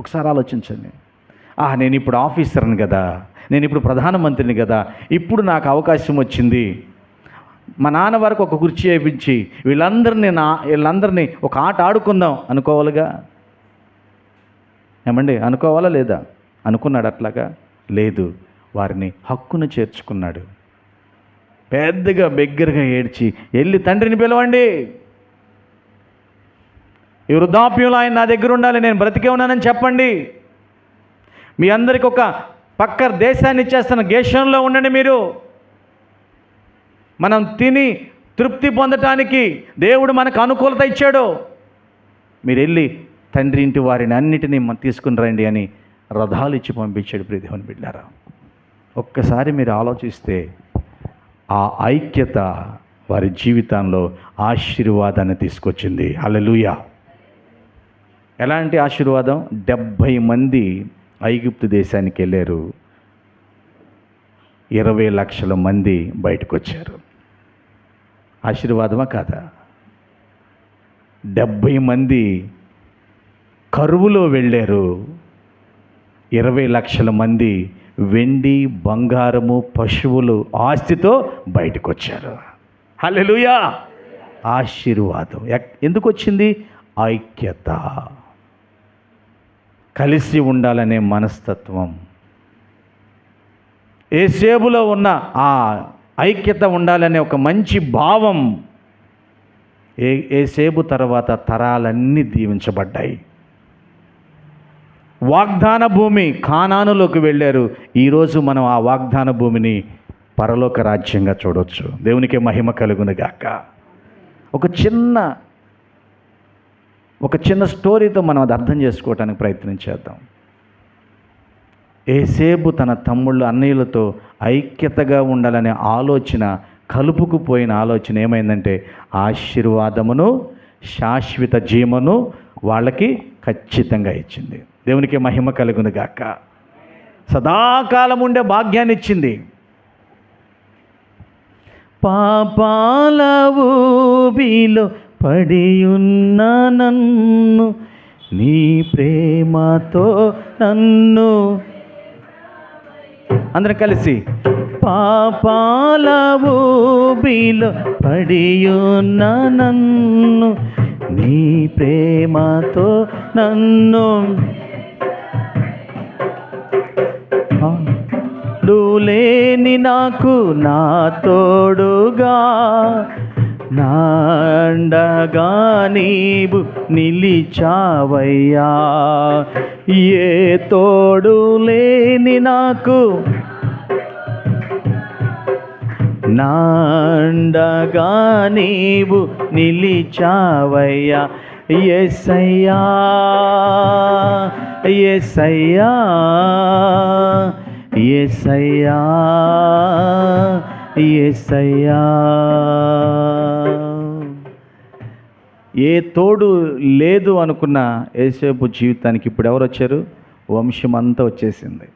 ఒకసారి ఆలోచించండి. నేను ఇప్పుడు ఆఫీసర్ని కదా, నేను ఇప్పుడు ప్రధానమంత్రిని కదా, ఇప్పుడు నాకు అవకాశం వచ్చింది, మా నాన్న వరకు ఒక కుర్చీ వేయించి వీళ్ళందరినీ ఒక ఆట ఆడుకుందాం అనుకోవాలిగా. ఏమండి, అనుకోవాలా లేదా? అనుకున్నాడు అట్లాగా? లేదు. వారిని హక్కును చేర్చుకున్నాడు. పెద్దగా బిగ్గరగా ఏడ్చి, వెళ్ళి తండ్రిని పిలవండి, ఈ వృద్ధాప్యంలో ఆయన నా దగ్గర ఉండాలి, నేను బ్రతికే ఉన్నానని చెప్పండి, మీ అందరికి ఒక పక్క దేశాన్ని ఇచ్చేస్తున్న దేశంలో ఉండండి, మీరు మనం తిని తృప్తి పొందటానికి దేవుడు మనకు అనుకూలత ఇచ్చాడు, మీరు వెళ్ళి తండ్రి ఇంటి వారిని అన్నిటినీ తీసుకుని రండి అని రథాలు ఇచ్చి పంపించాడు. ప్రియ దేవుని బిడ్డలారా, ఒక్కసారి మీరు ఆలోచిస్తే ఆ ఐక్యత వారి జీవితంలో ఆశీర్వాదాన్ని తీసుకొచ్చింది. హల్లెలూయా! ఎలాంటి ఆశీర్వాదం? 70 మంది ఐగుప్తు దేశానికి వెళ్ళారు, 20 లక్షల మంది బయటకు వచ్చారు. ఆశీర్వాదమా కాదా? 70 మంది కరువులో వెళ్ళారు, 20 లక్షల మంది వెండి బంగారము పశువులు ఆస్తితో బయటకు వచ్చారు. హల్లెలూయా! ఆశీర్వాదం ఎందుకు వచ్చింది? ఐక్యత, కలిసి ఉండాలనే మనస్తత్వం, యేసేపులో ఉన్న ఆ ఐక్యత ఉండాలనే ఒక మంచి భావం. యేసేపు తర్వాత తరాలన్నీ దీవించబడ్డాయి. వాగ్దాన భూమి కానానులోకి వెళ్ళారు. ఈరోజు మనం ఆ వాగ్దాన భూమిని పరలోక రాజ్యంగా చూడవచ్చు. దేవునికి మహిమ కలుగును గాక. ఒక చిన్న స్టోరీతో మనం అది అర్థం చేసుకోవడానికి ప్రయత్నం చేద్దాం. ఏసేపు తన తమ్ముళ్ళు అన్నయ్యలతో ఐక్యతగా ఉండాలనే ఆలోచన, కలుపుకుపోయిన ఆలోచన ఏమైందంటే ఆశీర్వాదమును శాశ్వత జీవమును వాళ్ళకి ఖచ్చితంగా ఇచ్చింది. దేవునికి మహిమ కలుగును గాక. సదాకాలం ఉండే భాగ్యాన్ని ఇచ్చింది. పాపాల ఊబిలో పడియున్న నన్ను నీ ప్రేమతో నన్ను, అందరం కలిసి, పాపాల ఊబిలో పడియున్న నన్ను నీ ప్రేమతో నన్ను లేని నాకు నా తోడుగా నాండగా నీవు నిలిచావయ్యా. ఏ తోడు లేని నాకు నాండగా నీవు నిలిచావయ్యా. యేసయ్యా యేసయ్యా యేసయ్యా యేసయ్యా. ఏ తోడు లేదు అనుకున్న యేసేపు జీవితానికి ఇప్పుడు ఎవరు వచ్చారు? వంశం అంతా వచ్చేసింది.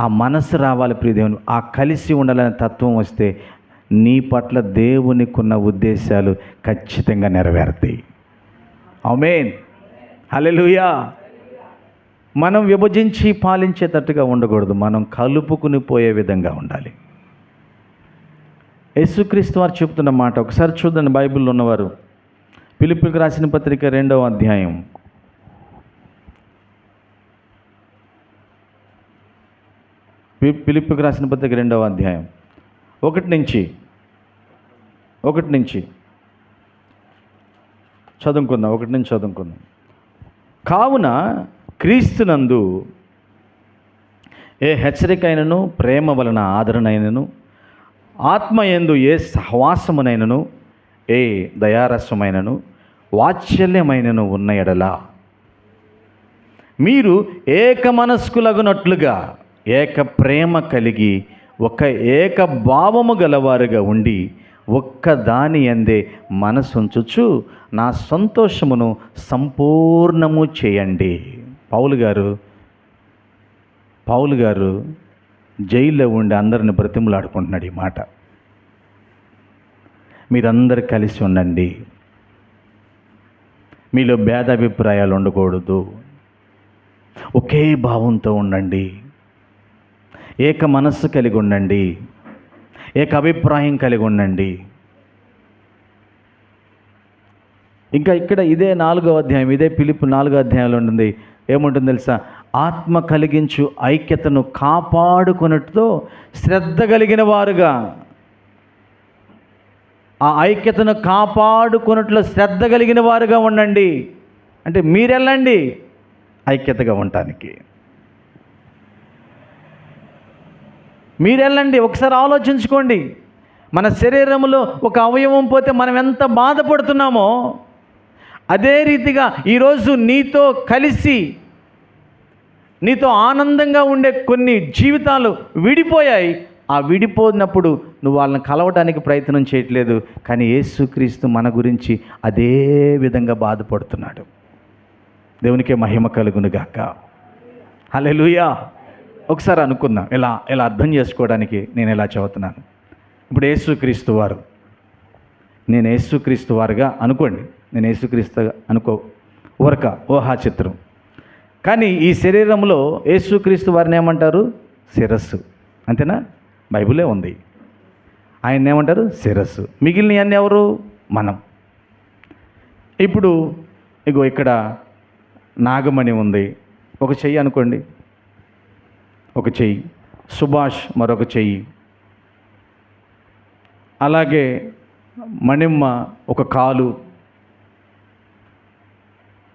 ఆ మనసు రావాలి ప్రియదేవుని, ఆ కలిసి ఉండాలనే తత్వం వస్తే నీ పట్ల దేవునికున్న ఉద్దేశాలు ఖచ్చితంగా నెరవేరుతాయి. ఆమేన్, హల్లెలూయా. మనం విభజించి పాలించేటట్టుగా ఉండకూడదు, మనం కలుపుకుని పోయే విధంగా ఉండాలి. యేసుక్రీస్తు వారు చెప్తున్న మాట ఒకసారి చూడండి. బైబిల్లో ఉన్నవారు ఫిలిప్పీయులకు రాసిన పత్రిక 2వ అధ్యాయం ఫిలిప్పీయులకు రాసిన పత్రిక 2వ అధ్యాయం 1 నుంచి చదువుకుందాం. కావున క్రీస్తునందు ఏ హెచ్చరికైనను, ప్రేమ వలన ఆదరణైనను, ఆత్మయందు ఏ సహవాసమునైనను, ఏ దయారసమైనను, వాత్సల్యమైనను ఉన్న ఎడల మీరు ఏక మనస్కులగునట్లుగా ఏక ప్రేమ కలిగి ఒక ఏక భావము గలవారుగా ఉండి ఒక్క దాని యందే మనసుంచుచు నా సంతోషమును సంపూర్ణము చేయండి. పౌలు గారు జైల్లో ఉండి అందరిని బ్రతిమలాడుకుంటున్నాడు ఈ మాట. మీరందరూ కలిసి ఉండండి, మీలో భేదాభిప్రాయాలు ఉండకూడదు, ఒకే భావంతో ఉండండి, ఏక మనస్సు కలిగి ఉండండి, ఏక అభిప్రాయం కలిగి ఉండండి. ఇంకా ఇక్కడ ఇదే 4వ అధ్యాయం, ఇదే ఫిలిప్పీ 4వ అధ్యాయంలో ఉంటుంది. ఏముంటుంది తెలుసా? ఆత్మ కలిగించు ఐక్యతను కాపాడుకున్నట్టుతో శ్రద్ధ కలిగిన వారుగా, ఆ ఐక్యతను కాపాడుకున్నట్లు శ్రద్ధ కలిగిన వారుగా ఉండండి. అంటే మీరెళ్ళండి ఐక్యతగా ఉండటానికి, మీరెళ్ళండి. ఒకసారి ఆలోచించుకోండి, మన శరీరంలో ఒక అవయవం పోతే మనం ఎంత బాధపడుతున్నామో అదే రీతిగా ఈరోజు నీతో కలిసి నీతో ఆనందంగా ఉండే కొన్ని జీవితాలు విడిపోయాయి. ఆ విడిపోయినప్పుడు నువ్వు వాళ్ళని కలవటానికి ప్రయత్నం చేయట్లేదు, కానీ యేసుక్రీస్తు మన గురించి అదే విధంగా బాధపడుతున్నాడు. దేవునికే మహిమ కలుగును గాక. హల్లెలూయా. ఒకసారి అనుకుందాం, ఇలా అర్థం చేసుకోవడానికి నేను ఎలా చదువుతున్నాను. ఇప్పుడు యేసుక్రీస్తు వారు, నేను యేసుక్రీస్తు వారుగా అనుకోండి, నేను యేసుక్రీస్తుగా అనుకో, ఊహా చిత్రం. కానీ ఈ శరీరంలో యేసుక్రీస్తు వారిని ఏమంటారు? శిరస్సు. అంతేనా? బైబిలే ఉంది. ఆయన ఏమంటారు? శిరస్సు. మిగిలిన అన్నీ ఎవరు? మనం. ఇప్పుడు ఇగో ఇక్కడ నాగమణి ఉంది, ఒక చెయ్యి అనుకోండి, ఒక చెయ్యి. సుభాష్ మరొక చెయ్యి. అలాగే మణిమ్మ ఒక కాలు,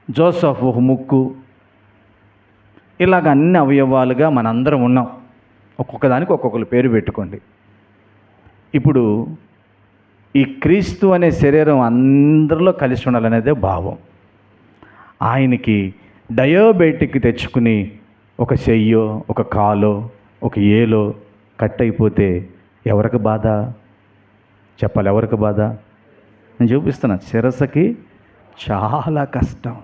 జోసఫ్ ఒక ముక్కు. ఇలాగ అన్ని అవయవాలుగా మనందరం ఉన్నాం. ఒక్కొక్క దానికి ఒక్కొక్కరు పేరు పెట్టుకోండి. ఇప్పుడు ఈ క్రీస్తు అనే శరీరం అందరిలో కలిసి ఉండాలనేదే భావం. ఆయనకి డయాబెటిక్ తెచ్చుకుని ఒక చెయ్యో ఒక కాలో ఒక ఏలో కట్ అయిపోతే ఎవరికి బాధ? చెప్పాలి, ఎవరికి బాధ? నేను చూపిస్తున్నా. శిరస్సుకి చాలా కష్టం,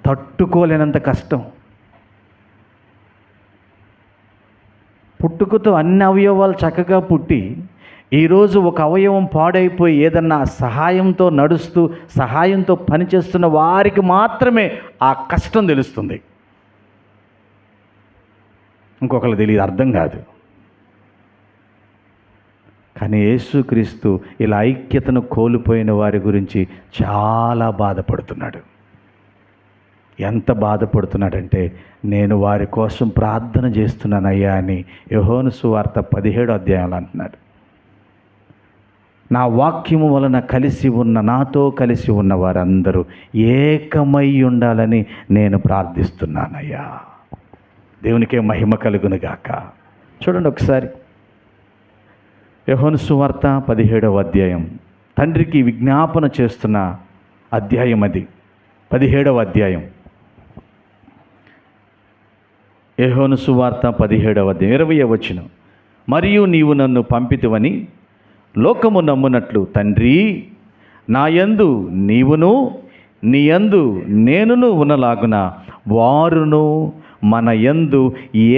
తట్టుకోలేనంత కష్టం. పుట్టుకతో అన్ని అవయవాలు చక్కగా పుట్టి ఈరోజు ఒక అవయవం పాడైపోయి ఏదన్నా సహాయంతో నడుస్తూ సహాయంతో పనిచేస్తున్న వారికి మాత్రమే ఆ కష్టం తెలుస్తుంది. ఇంకొకరికి తెలియదు, అర్థం కాదు. కానీ యేసుక్రీస్తు ఇలా ఐక్యతను కోల్పోయిన వారి గురించి చాలా బాధపడుతున్నాడు. ఎంత బాధపడుతున్నాడంటే, నేను వారి కోసం ప్రార్థన చేస్తున్నానయ్యా అని యోహాను సువార్త 17వ అధ్యాయంలో అంటున్నాడు. నా వాక్యము వలన కలిసి ఉన్న, నాతో కలిసి ఉన్న వారందరూ ఏకమై ఉండాలని నేను ప్రార్థిస్తున్నానయ్యా. దేవునికే మహిమ కలుగునుగాక. చూడండి ఒకసారి యోహాను సువార్త 17వ అధ్యాయం, తండ్రికి విజ్ఞాపన చేస్తున్న అధ్యాయం అది. 17వ అధ్యాయం యోహాను సువార్త 17వ అధ్యాయం 20వ వచనం. మరియు నీవు నన్ను పంపితివని లోకము నమ్మునట్లు తండ్రి, నాయందు నీవును నీయందు నేనును ఉన్నలాగున వారును మన యందు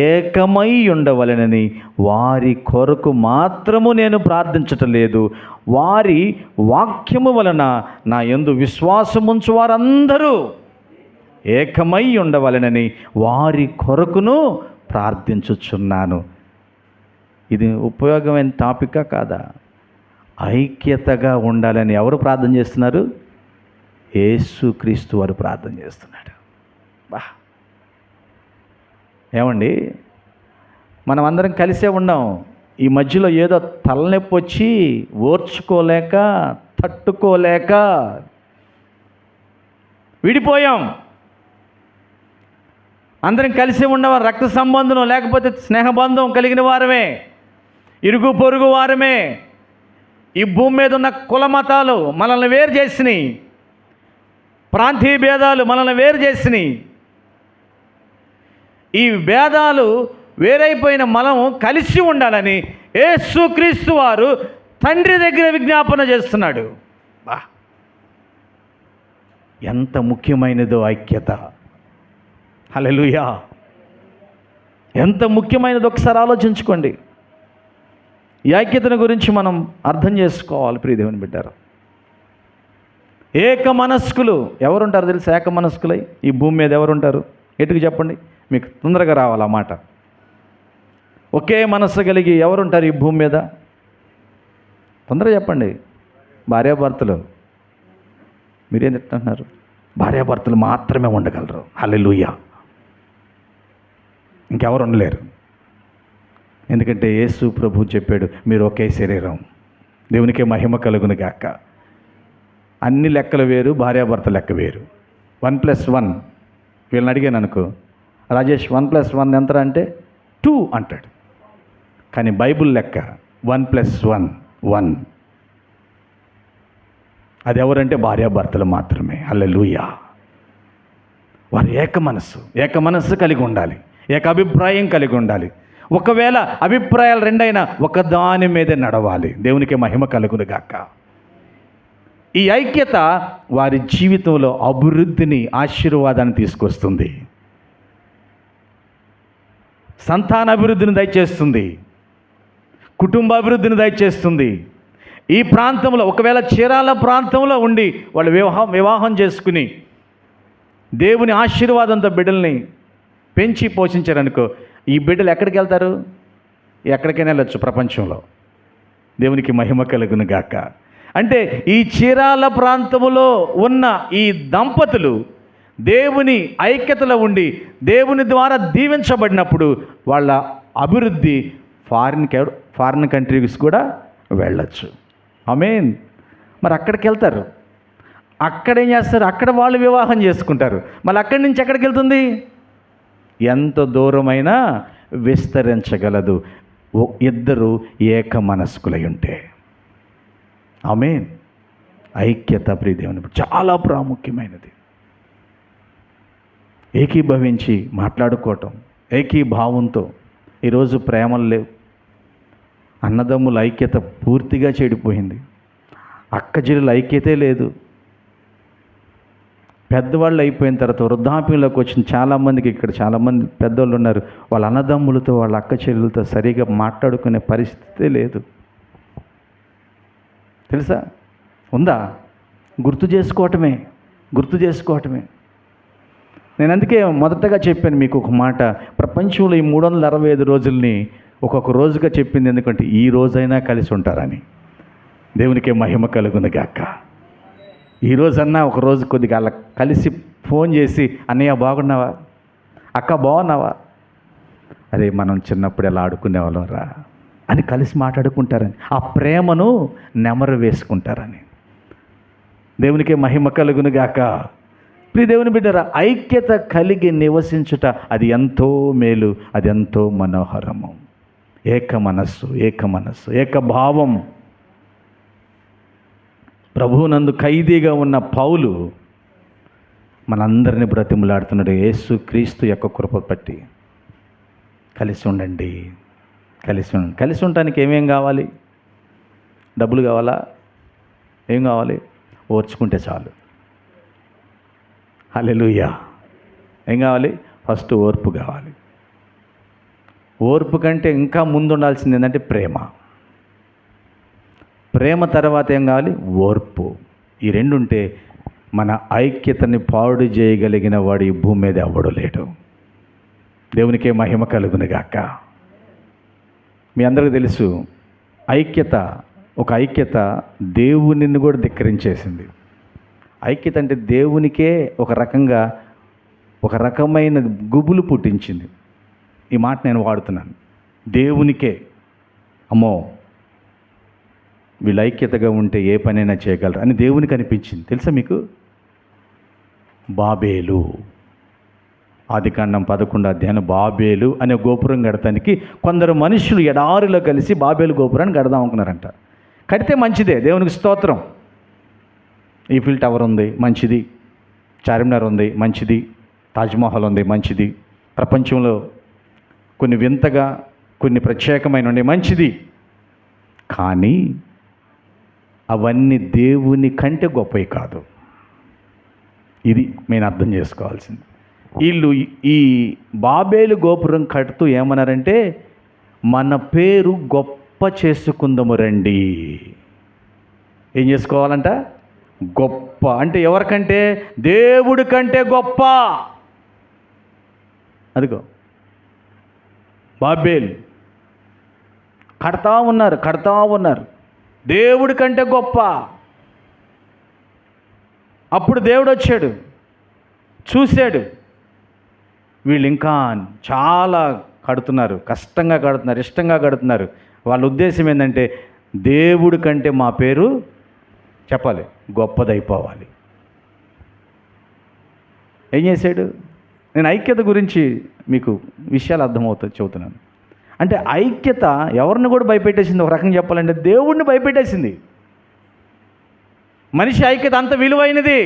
ఏకమై ఉండవలెనని వారి కొరకు మాత్రము నేను ప్రార్థించటం లేదు, వారి వాక్యము వలన నా యందు విశ్వాసముంచు వారందరూ ఏకమై ఉండవలెనని వారి కొరకును ప్రార్థించుచున్నాను. ఇది ఉపయోగమైన టాపికా కాదా? ఐక్యతగా ఉండాలని ఎవరు ప్రార్థన చేస్తున్నారు? యేసుక్రీస్తు వారు ప్రార్థన చేస్తున్నాడు. బా, ఏమండి, మనం అందరం కలిసే ఉన్నాం. ఈ మధ్యలో ఏదో తలనొప్పి వచ్చి ఓర్చుకోలేక తట్టుకోలేక విడిపోయాం. అందరం కలిసి ఉన్నవారు రక్త సంబంధం లేకపోతే స్నేహబంధం కలిగిన వారమే, ఇరుగు పొరుగు వారమే. ఈ భూమి మీద ఉన్న కుల మతాలు మనల్ని వేరు చేసినాయి, ప్రాంతీయ భేదాలు మనల్ని వేరు చేసినాయి. ఈ భేదాలు వేరైపోయిన మనం కలిసి ఉండాలని యేసుక్రీస్తు వారు తండ్రి దగ్గర విజ్ఞాపన చేస్తున్నాడు. బా, ఎంత ముఖ్యమైనదో ఐక్యత. హల్లెలూయా! ఎంత ముఖ్యమైనదో ఒకసారి ఆలోచించుకోండి. ఈ ఐక్యతను గురించి మనం అర్థం చేసుకోవాలి. ప్రియ దేవుని బిడ్డారా, ఏక మనస్కులు ఎవరుంటారు తెలుసా? ఏక మనస్కులై ఈ భూమి మీద ఎవరుంటారు? ఎటుకు చెప్పండి, మీకు తొందరగా రావాలి ఆ మాట. ఒకే మనస్సు కలిగి ఎవరుంటారు ఈ భూమి మీద? తొందరగా చెప్పండి. భార్యాభర్తలు. మీరేం చెప్తున్నారు? భార్యాభర్తలు మాత్రమే ఉండగలరు. హల్లెలూయా! ఇంకెవరు ఉండలేరు. ఎందుకంటే యేసు ప్రభు చెప్పాడు, మీరు ఒకే శరీరం. దేవునికే మహిమ కలుగును గాక. అన్ని లెక్కలు వేరు, భార్యాభర్త లెక్క వేరు. 1+1 వీళ్ళని అడిగాను అనుకో, రాజేష్ 1+1 ఎంత అంటే 2 అంటాడు. కానీ బైబుల్ లెక్క 1+1 1. అది ఎవరంటే భార్యాభర్తలు మాత్రమే. హల్లెలూయా! వారు ఏక మనస్సు కలిగి ఉండాలి, ఏక అభిప్రాయం కలిగి ఉండాలి. ఒకవేళ అభిప్రాయాలు రెండైనా ఒక దాని మీదే నడవాలి. దేవునికి మహిమ కలుగును గాక. ఈ ఐక్యత వారి జీవితంలో అభివృద్ధిని, ఆశీర్వాదాన్ని తీసుకొస్తుంది. సంతాన అభివృద్ధిని దయచేస్తుంది, కుటుంబ అభివృద్ధిని దయచేస్తుంది. ఈ ప్రాంతంలో ఒకవేళ చీరాల ప్రాంతంలో ఉండి వాళ్ళు వివాహం చేసుకుని దేవుని ఆశీర్వాదంతో బిడ్డల్ని పెంచి పోషించారనుకో, ఈ బిడ్డలు ఎక్కడికి వెళ్తారు? ఎక్కడికైనా వెళ్ళొచ్చు ప్రపంచంలో. దేవునికి మహిమ కలుగును గాక. అంటే ఈ చీరాల ప్రాంతంలో ఉన్న ఈ దంపతులు దేవుని ఐక్యతలో ఉండి దేవుని ద్వారా దీవించబడినప్పుడు వాళ్ళ అభివృద్ధి ఫారిన్ కంట్రీస్ కూడా వెళ్ళచ్చు. ఆమేన్. మరి అక్కడికి వెళ్తారు, అక్కడేం చేస్తారు? అక్కడ వాళ్ళు వివాహం చేసుకుంటారు. మళ్ళీ అక్కడి నుంచి ఎక్కడికి వెళ్తుంది? ఎంత దూరమైనా విస్తరించగలదు ఇద్దరు ఏక మనస్కులై ఉంటే. ఆమేన్. ఐక్యత ప్రియ దేవుని చాలా ప్రాముఖ్యమైనది. ఏకీభవించి మాట్లాడుకోవటం, ఏకీభావంతో. ఈరోజు ప్రేమలు లేవు. అన్నదమ్ముల ఐక్యత పూర్తిగా చెడిపోయింది. అక్కచెల్లెల ఐక్యతే లేదు. పెద్దవాళ్ళు అయిపోయిన తర్వాత వృద్ధాప్యంలోకి వచ్చిన చాలామందికి, ఇక్కడ చాలామంది పెద్దవాళ్ళు ఉన్నారు, వాళ్ళ అన్నదమ్ములతో వాళ్ళ అక్క చెల్లెలతో సరిగా మాట్లాడుకునే పరిస్థితే లేదు. తెలుసా? ఉందా? గుర్తు చేసుకోవటమే. నేను అందుకే మొదటగా చెప్పాను మీకు ఒక మాట, ప్రపంచంలో ఈ 365 రోజుల్ని ఒక్కొక్క రోజుగా చెప్పింది ఎందుకంటే ఈ రోజైనా కలిసి ఉంటారని. దేవునికే మహిమ కలుగును గాక. ఈ రోజన్నా ఒక రోజు కొద్దిగా అలా కలిసి ఫోన్ చేసి, అన్నయ్య బాగున్నావా, అక్క బాగున్నావా, అరే మనం చిన్నప్పుడు ఎలా ఆడుకునేవాళ్ళం రా అని కలిసి మాట్లాడుకుంటారని, ఆ ప్రేమను నెమరు వేసుకుంటారని. దేవునికే మహిమ కలుగును గాక. ప్రియ దేవుని బిడ్డరా, ఐక్యత కలిగి నివసించుట అది ఎంతో మేలు, అది ఎంతో మనోహరము. ఏక మనస్సు, ఏకభావం. ప్రభువునందు ఖైదీగా ఉన్న పౌలు మనందరినీ బ్రతిమలాడుతున్నాడు. యేసు క్రీస్తు యొక్క కృప పట్టి కలిసి ఉండండి. కలిసి ఉండటానికి ఏమేం కావాలి? డబ్బులు కావాలా? ఏం కావాలి? ఓర్చుకుంటే చాలు. హల్లెలూయా. ఏం కావాలి? ఫస్ట్ ఓర్పు కావాలి. ఓర్పు కంటే ఇంకా ముందు ఉండాల్సింది ఏంటంటే ప్రేమ తర్వాత ఏం కావాలి? ఓర్పు. ఈ రెండు ఉంటే మన ఐక్యతని పాడు చేయగలిగిన వాడు ఈ భూమి మీద ఎవడు లేడు. దేవునికే మహిమ కలుగును గాక. మీ అందరికీ తెలుసు, ఒక ఐక్యత దేవునిని కూడా ధిక్కరించేసింది. ఐక్యత అంటే దేవునికే ఒక రకమైన గుబులు పుట్టించింది. ఈ మాట నేను వాడుతున్నాను. దేవునికే అమ్మో వీళ్ళు ఐక్యతగా ఉంటే ఏ పనైనా చేయగలరు అని దేవునికి అనిపించింది. తెలుసా మీకు? బాబేలు, ఆదికాండం 11వ అధ్యాయం, బాబేలు అనే గోపురం కడటానికి కొందరు మనుషులు ఎడారిలో కలిసి బాబేలు గోపురాన్ని కడదాం అనుకున్నారంట. కడితే మంచిదే, దేవునికి స్తోత్రం. ఈఫిల్ టవర్ ఉంది, మంచిది. చార్మినార్ ఉంది, మంచిది. తాజ్మహల్ ఉంది, మంచిది. ప్రపంచంలో కొన్ని వింతగా, కొన్ని ప్రత్యేకమైన ఉండే, మంచిది. కానీ అవన్నీ దేవుని కంటే గొప్పవి కాదు. ఇది నేను అర్థం చేసుకోవాల్సింది. వీళ్ళు ఈ బాబేలు గోపురం కడుతూ ఏమన్నారంటే, మన పేరు గొప్ప చేసుకుందాము రండి. ఏం చేసుకోవాలంట? గొప్ప. అంటే ఎవరికంటే? దేవుడి కంటే గొప్ప. అదిగో బాబేలు కడతా ఉన్నారు. దేవుడి కంటే గొప్ప. అప్పుడు దేవుడు వచ్చాడు, చూశాడు, వీళ్ళు ఇంకా చాలా కడుతున్నారు, కష్టంగా కడుతున్నారు, ఇష్టంగా కడుతున్నారు. వాళ్ళ ఉద్దేశం ఏంటంటే దేవుడి కంటే మా పేరు చెప్పాలి, గొప్పదైపోవాలి. ఏం చేశాడు? నేను ఐక్యత గురించి మీకు విషయాలు అర్థమవుతుంది చెబుతున్నాను. అంటే ఐక్యత ఎవరిని కూడా భయపెట్టేసింది. ఒక రకంగా చెప్పాలంటే దేవుడిని భయపెట్టేసింది. మనిషి ఐక్యత అంత విలువైనది.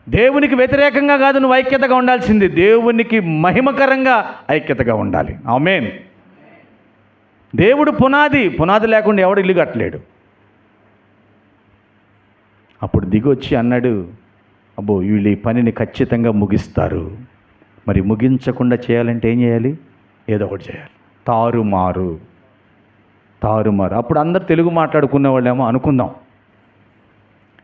దేవునికి వ్యతిరేకంగా కాదు నువ్వు ఐక్యతగా ఉండాల్సింది, దేవునికి మహిమకరంగా ఐక్యతగా ఉండాలి. ఆమేన్. దేవుడు పునాది లేకుండా ఎవడు ఇల్లు కట్టలేడు. అప్పుడు దిగొచ్చి అన్నాడు, అబ్బో వీళ్ళు ఈ పనిని ఖచ్చితంగా ముగిస్తారు, మరి ముగించకుండా చేయాలంటే ఏం చేయాలి? ఏదో ఒకటి చేయాలి. తారుమారు. అప్పుడు అందరు తెలుగు మాట్లాడుకునే వాళ్ళేమో అనుకుందాం,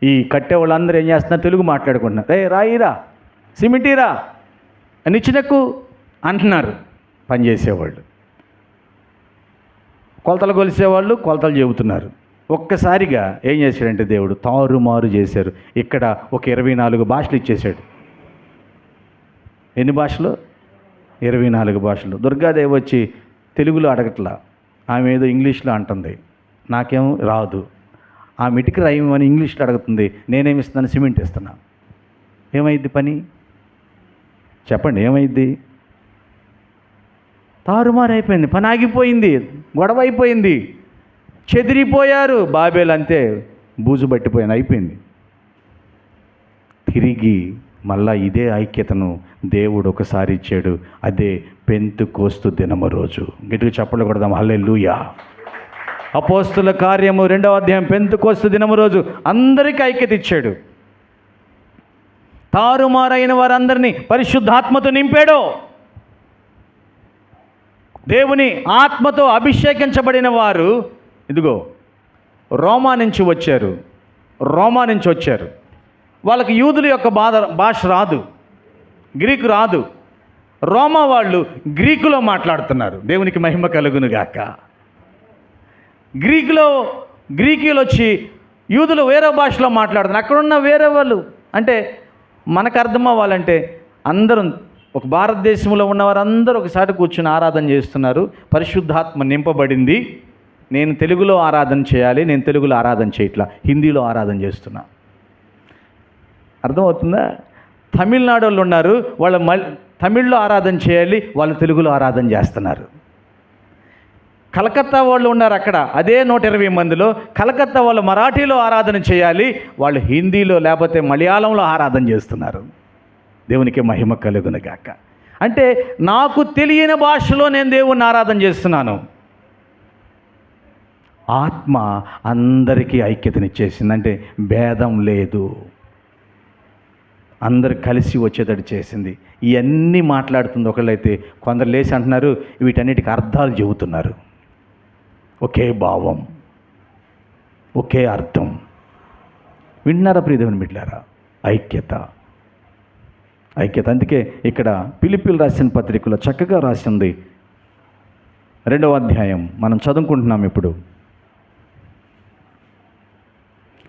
ఈ కట్టే వాళ్ళందరూ ఏం చేస్తున్నారు? తెలుగు మాట్లాడుకుంటున్నారు. రాయిరా, సిమెంటీరా, నిచ్చినెక్కు అంటున్నారు పనిచేసేవాళ్ళు. కొలతలు కొలిసేవాళ్ళు కొలతలు చెబుతున్నారు. ఒక్కసారిగా ఏం చేశాడంటే దేవుడు తారుమారు చేశారు. ఇక్కడ ఒక 24 భాషలు ఇచ్చేశాడు. ఎన్ని భాషలు? 24 భాషలు. దుర్గాదేవి వచ్చి తెలుగులో అడగట్లా, ఆమె ఏదో ఇంగ్లీష్లో అంటుంది, నాకేమో రాదు. ఆ మిటికి రాయమని ఇంగ్లీష్లో అడుగుతుంది, నేనేమి ఇస్తున్నాను? సిమెంట్ ఇస్తున్నా. ఏమైద్ది పని? చెప్పండి, ఏమైద్ది? తారుమారు అయిపోయింది, పని ఆగిపోయింది, గొడవ అయిపోయింది. చెదిరిపోయారు. బాబేలు అంతే, బూజు పట్టిపోయాను, అయిపోయింది. తిరిగి మళ్ళా ఇదే ఐక్యతను దేవుడు ఒకసారి ఇచ్చాడు. అదే పెంతెకోస్తు దినము రోజు. గట్టిగా చప్పట్లు కొడదాం, హల్లెలూయా. అపోస్తుల కార్యము 2వ అధ్యాయం, పెంతెకోస్తు దినము రోజు అందరికీ ఐక్యత ఇచ్చాడు. తారుమారైన వారందరినీ పరిశుద్ధాత్మతో నింపాడు. దేవుని ఆత్మతో అభిషేకించబడిన వారు ఇదిగో రోమా నుంచి వచ్చారు. వాళ్ళకి యూదుల యొక్క భాష రాదు, గ్రీకు రాదు. రోమా వాళ్ళు గ్రీకులో మాట్లాడుతున్నారు. దేవునికి మహిమ కలుగును గాక. గ్రీకులు వచ్చి యూదులు వేరే భాషలో మాట్లాడుతున్నారు. అక్కడున్న వేరే వాళ్ళు అంటే మనకు అర్థం అవ్వాలంటే అందరూ ఒక భారతదేశంలో ఉన్నవారందరూ ఒకసారి కూర్చుని ఆరాధన చేస్తున్నారు. పరిశుద్ధాత్మ నింపబడింది. నేను తెలుగులో ఆరాధన చేయాలి, నేను తెలుగులో ఆరాధన చేయట్లా, హిందీలో ఆరాధన చేస్తున్నా. అర్థమవుతుందా? తమిళనాడు వాళ్ళు ఉన్నారు, వాళ్ళ తమిళ్లో ఆరాధన చేయాలి, వాళ్ళు తెలుగులో ఆరాధన చేస్తున్నారు. కలకత్తా వాళ్ళు ఉన్నారు అక్కడ, అదే 120 మందిలో కలకత్తా వాళ్ళు మరాఠీలో ఆరాధన చేయాలి, వాళ్ళు హిందీలో లేకపోతే మలయాళంలో ఆరాధన చేస్తున్నారు. దేవునికి మహిమ కలుగును గాక. అంటే నాకు తెలియని భాషలో నేను దేవుణ్ణి ఆరాధన చేస్తున్నాను. ఆత్మ అందరికీ ఐక్యతనిచ్చేసింది. అంటే భేదం లేదు, అందరు కలిసి వచ్చేటట్టు చేసింది. ఇవన్నీ మాట్లాడుతుంది ఒకళ్ళైతే, కొందరు లేచి అంటున్నారు వీటన్నిటికి అర్థాలు చెబుతున్నారు. ఒకే భావం, ఒకే అర్థం. వింటున్నారా ప్రియదేవుని బిడ్డలారా? ఐక్యత. అందుకే ఇక్కడ ఫిలిప్పీయులు రాసిన పత్రికలో చక్కగా రాసింది. 2వ అధ్యాయం మనం చదువుకుంటున్నాం ఇప్పుడు.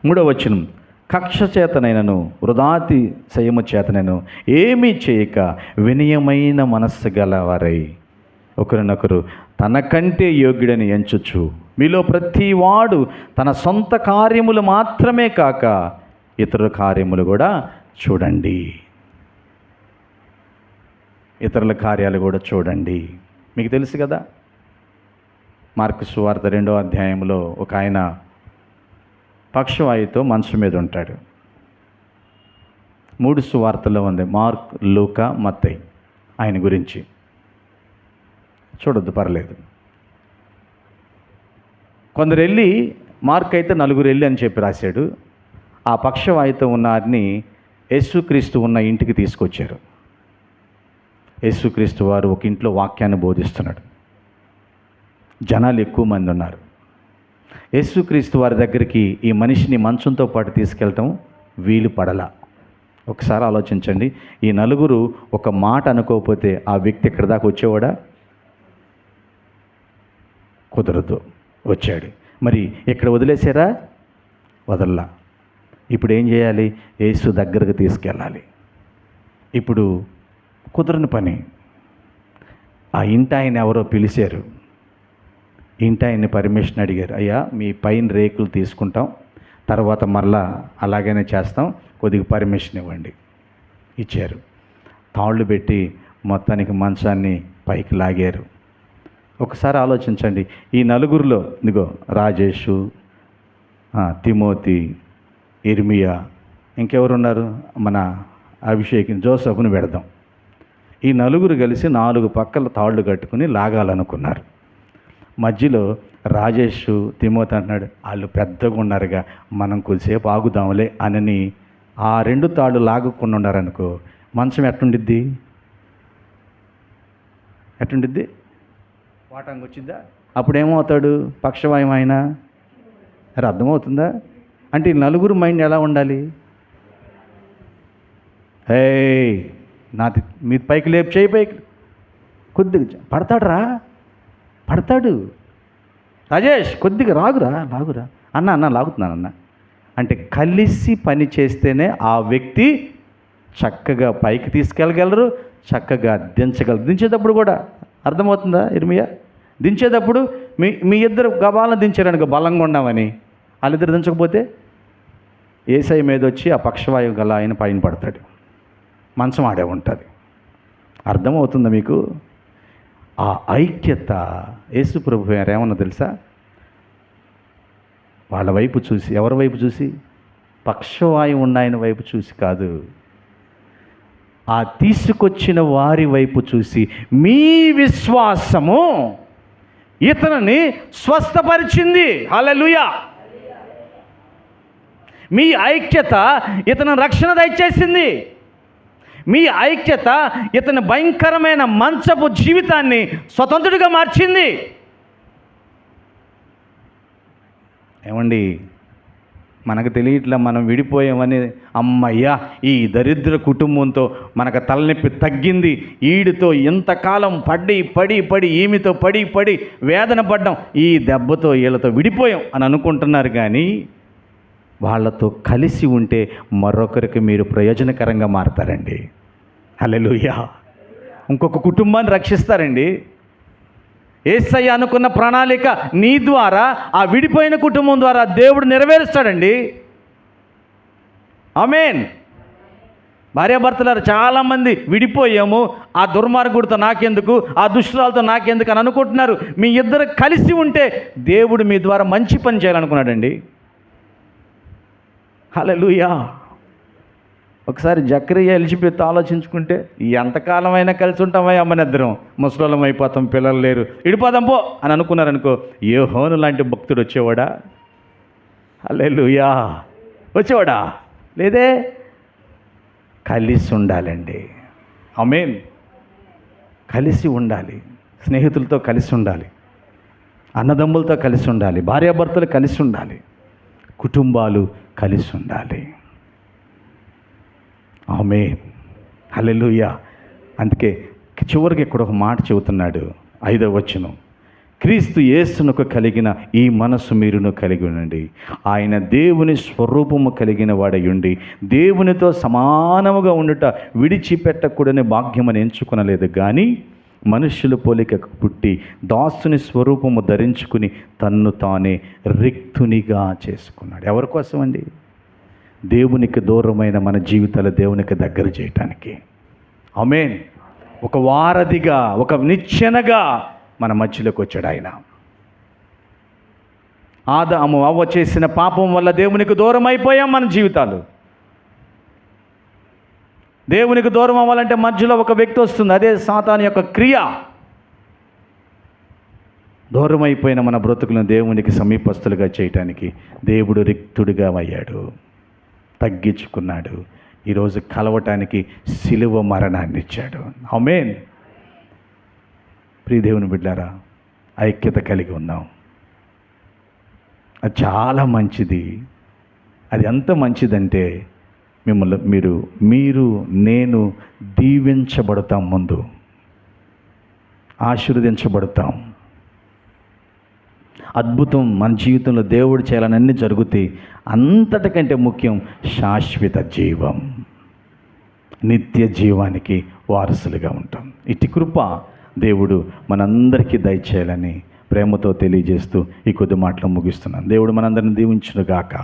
3వ వచనం, కక్ష చేతనైనను వృధాతిశయము చేతనైనను ఏమీ చేయక వినయమైన మనస్సు గలవారై ఒకరినొకరు తనకంటే యోగ్యుడని ఎంచుచు మీలో ప్రతివాడు తన సొంత కార్యములు మాత్రమే కాక ఇతరుల కార్యములు కూడా చూడండి. ఇతరుల కార్యాలు కూడా చూడండి. మీకు తెలుసు కదా, మార్కు సువార్త 2వ అధ్యాయంలో ఒక ఆయన పక్షవాయుతో మంచం మీద ఉంటాడు. 3 సువార్తల్లో ఉంది, మార్క్, లూకా, మత్తయి. ఆయన గురించి చూడొద్దు, పర్లేదు. కొందరు వెళ్ళి, మార్క్ అయితే 4 వెళ్ళి అని చెప్పి రాశాడు. ఆ పక్షవాయుతో ఉన్న వారిని యేసుక్రీస్తు ఉన్న ఇంటికి తీసుకొచ్చారు. యేసుక్రీస్తు వారు ఒక ఇంట్లో వాక్యాన్ని బోధిస్తున్నాడు. జనాలు ఎక్కువ మంది ఉన్నారు. యేసుక్రీస్తు వారి దగ్గరికి ఈ మనిషిని మంచంతో పాటు తీసుకెళ్ళటం వీలు పడలా. ఒకసారి ఆలోచించండి. ఈ 4 ఒక మాట అనుకోకపోతే ఆ వ్యక్తి ఎక్కడి దాకా వచ్చేవాడా? కుదరదు, వచ్చాడు. మరి ఇక్కడ వదిలేసారా? వదల్లా. ఇప్పుడు ఏం చేయాలి? యేసు దగ్గరకు తీసుకెళ్ళాలి. ఇప్పుడు కుదరని పని. ఆ ఇంటి ఆయన ఎవరో పిలిచారు. ఇంటి ఆయన్ని పర్మిషన్ అడిగారు. అయ్యా, మీ పైన రేకులు తీసుకుంటాం, తర్వాత మళ్ళా అలాగనే చేస్తాం, కొద్దిగా పర్మిషన్ ఇవ్వండి. ఇచ్చారు. తాళ్ళు పెట్టి మొత్తానికి మంచాన్ని పైకి లాగారు. ఒకసారి ఆలోచించండి. ఈ 4 ఇదిగో రాజేషు, తిమోతి, ఇర్మియా, ఇంకెవరున్నారు? మన అభిషేక్, జోసఫ్ను పెడదాం. ఈ 4 కలిసి 4 పక్కల తాళ్ళు కట్టుకుని లాగాలనుకున్నారు. మధ్యలో రాజేష్, తిమోతి అంటున్నాడు, వాళ్ళు పెద్దగా ఉన్నారుగా, మనం కొద్దిసేపు ఆగుదాంలే అని ఆ 2 తాళ్ళు లాగకుండా ఉన్నారనుకో, మంచం ఎట్టుండిద్ది? వాటంగా వచ్చిద్దా? అప్పుడేమవుతాడు? పక్షవాయువు ఆయన. అది అర్థమవుతుందా? అంటే ఈ 4 మైండ్ ఎలా ఉండాలి? నాది మీ పైకి లేపు, చేయి పైకి, కొద్దిగా పడతాడు. రాజేష్ కొద్దిగా లాగురా అన్న లాగుతున్నానన్న అంటే కలిసి పని చేస్తేనే ఆ వ్యక్తి చక్కగా పైకి తీసుకెళ్ళగలరు, చక్కగా దించేటప్పుడు కూడా. అర్థమవుతుందా ఇర్మియా? దించేటప్పుడు మీ ఇద్దరు గబాలను దించారనుకో, బలంగా ఉన్నామని. వాళ్ళిద్దరు దించకపోతే ఏసై మీద వచ్చి ఆ పక్షవాయువు గల ఆయన పైన పడతాడు, మంచం ఆడే ఉంటుంది. అర్థమవుతుందా మీకు? ఆ ఐక్యత యేసు ప్రభు ఏమన్నా తెలుసా? వాళ్ళ వైపు చూసి, ఎవరి వైపు చూసి? పక్షవాయువు ఉన్న ఆయన వైపు చూసి కాదు, ఆ తీసుకొచ్చిన వారి వైపు చూసి, మీ విశ్వాసము ఇతనిని స్వస్థపరిచింది. హల్లెలూయా. మీ ఐక్యత ఇతను రక్షణ దయచేసింది. మీ ఐక్యత ఇతని భయంకరమైన మంచపు జీవితాన్ని స్వతంత్రుడిగా మార్చింది. ఏమండి, మనకు తెలియట్లా మనం విడిపోయామని, అమ్మయ్యా ఈ దరిద్ర కుటుంబంతో మనకు తలనొప్పి తగ్గింది, ఈడితో ఇంతకాలం పడి ఈమెతో పడి వేదన పడ్డాం, ఈ దెబ్బతో వీళ్ళతో విడిపోయాం అని అనుకుంటున్నారు. కానీ వాళ్ళతో కలిసి ఉంటే మరొకరికి మీరు ప్రయోజనకరంగా మారతారండి. హల్లెలూయా. ఇంకొక కుటుంబాన్ని రక్షిస్తారండి. యేసయ్య అనుకున్న ప్రణాళిక నీ ద్వారా, ఆ విడిపోయిన కుటుంబం ద్వారా దేవుడు నెరవేరుస్తాడండి. ఆమేన్. భార్యాభర్తలారు చాలామంది విడిపోయాము, ఆ దుర్మార్గుడితో నాకెందుకు, ఆ దుష్టురాలతో నాకెందుకు అని అనుకుంటున్నారు. మీ ఇద్దరు కలిసి ఉంటే దేవుడు మీ ద్వారా మంచి పని చేయాలనుకున్నాడండి. హల్లెలూయా. ఒకసారి జకరియా ఎలిజబెత్ ఆలోచించుకుంటే, ఎంతకాలమైనా కలిసి ఉంటామా అమ్మనిద్దరం, ముసలోళ్ళం అయిపోతాం, పిల్లలు లేరు, విడిపోదాం పో అని అనుకున్నారనుకో, యోహోను లాంటి భక్తుడు వచ్చేవాడా? హల్లెలూయా. వచ్చేవాడా? లేదే. కలిసి ఉండాలండి. ఆమేన్. కలిసి ఉండాలి. స్నేహితులతో కలిసి ఉండాలి, అన్నదమ్ములతో కలిసి ఉండాలి, భార్యాభర్తలు కలిసి ఉండాలి, కుటుంబాలు కలిసి ఉండాలి. ఆమేన్. హల్లెలూయా. అందుకే చివరికి ఇక్కడ ఒక మాట చెబుతున్నాడు, 5వ వచనం, క్రీస్తు యేసునకు కలిగిన ఈ మనసు మీరును కలిగి ఉండండి. ఆయన దేవుని స్వరూపము కలిగిన వాడయుండి దేవునితో సమానముగా ఉండుట విడిచిపెట్టకూడని భాగ్యమని ఎంచుకొనలేదు, కానీ మనుష్యుల పోలికకు పుట్టి దాసుని స్వరూపము ధరించుకుని తన్ను తానే రిక్తునిగా చేసుకున్నాడు. ఎవరి కోసం అండి? దేవునికి దూరమైన మన జీవితాలు దేవునికి దగ్గర చేయటానికి. ఆమేన్. ఒక వారధిగా, ఒక నిచ్చెనగా మన మధ్యలోకి వచ్చాడు ఆయన. ఆదాము అవ్వ చేసిన పాపం వల్ల దేవునికి దూరం అయిపోయాం మన జీవితాలు. దేవునికి దూరం అవ్వాలంటే మధ్యలో ఒక వ్యక్తి వస్తుంది, అదే సాతాను యొక్క క్రియ. దూరం అయిపోయిన మన బ్రతుకులను దేవునికి సమీపస్తులుగా చేయటానికి దేవుడు రిక్తుడిగా అయ్యాడు, తగ్గించుకున్నాడు. ఈరోజు కలవటానికి సిలువ మరణాన్ని ఇచ్చాడు. ఆమేన్. ప్రియ దేవుని బిడ్డారా, ఐక్యత కలిగి ఉన్నాం. అది చాలా మంచిది. అది ఎంత మంచిదంటే మీరు నేను దీవించబడతాం, ముందు ఆశీర్వదించబడతాం. అద్భుతం మన జీవితంలో దేవుడు చేయాలని అన్నీ జరుగుతాయి. అంతటికంటే ముఖ్యం శాశ్వత జీవం, నిత్య జీవానికి వారసులుగా ఉంటాం. ఇటు కృప దేవుడు మనందరికీ దయచేయాలని ప్రేమతో తెలియజేస్తూ ఈ కొద్ది మాటలు ముగిస్తున్నాను. దేవుడు మనందరిని దీవించునుగాక.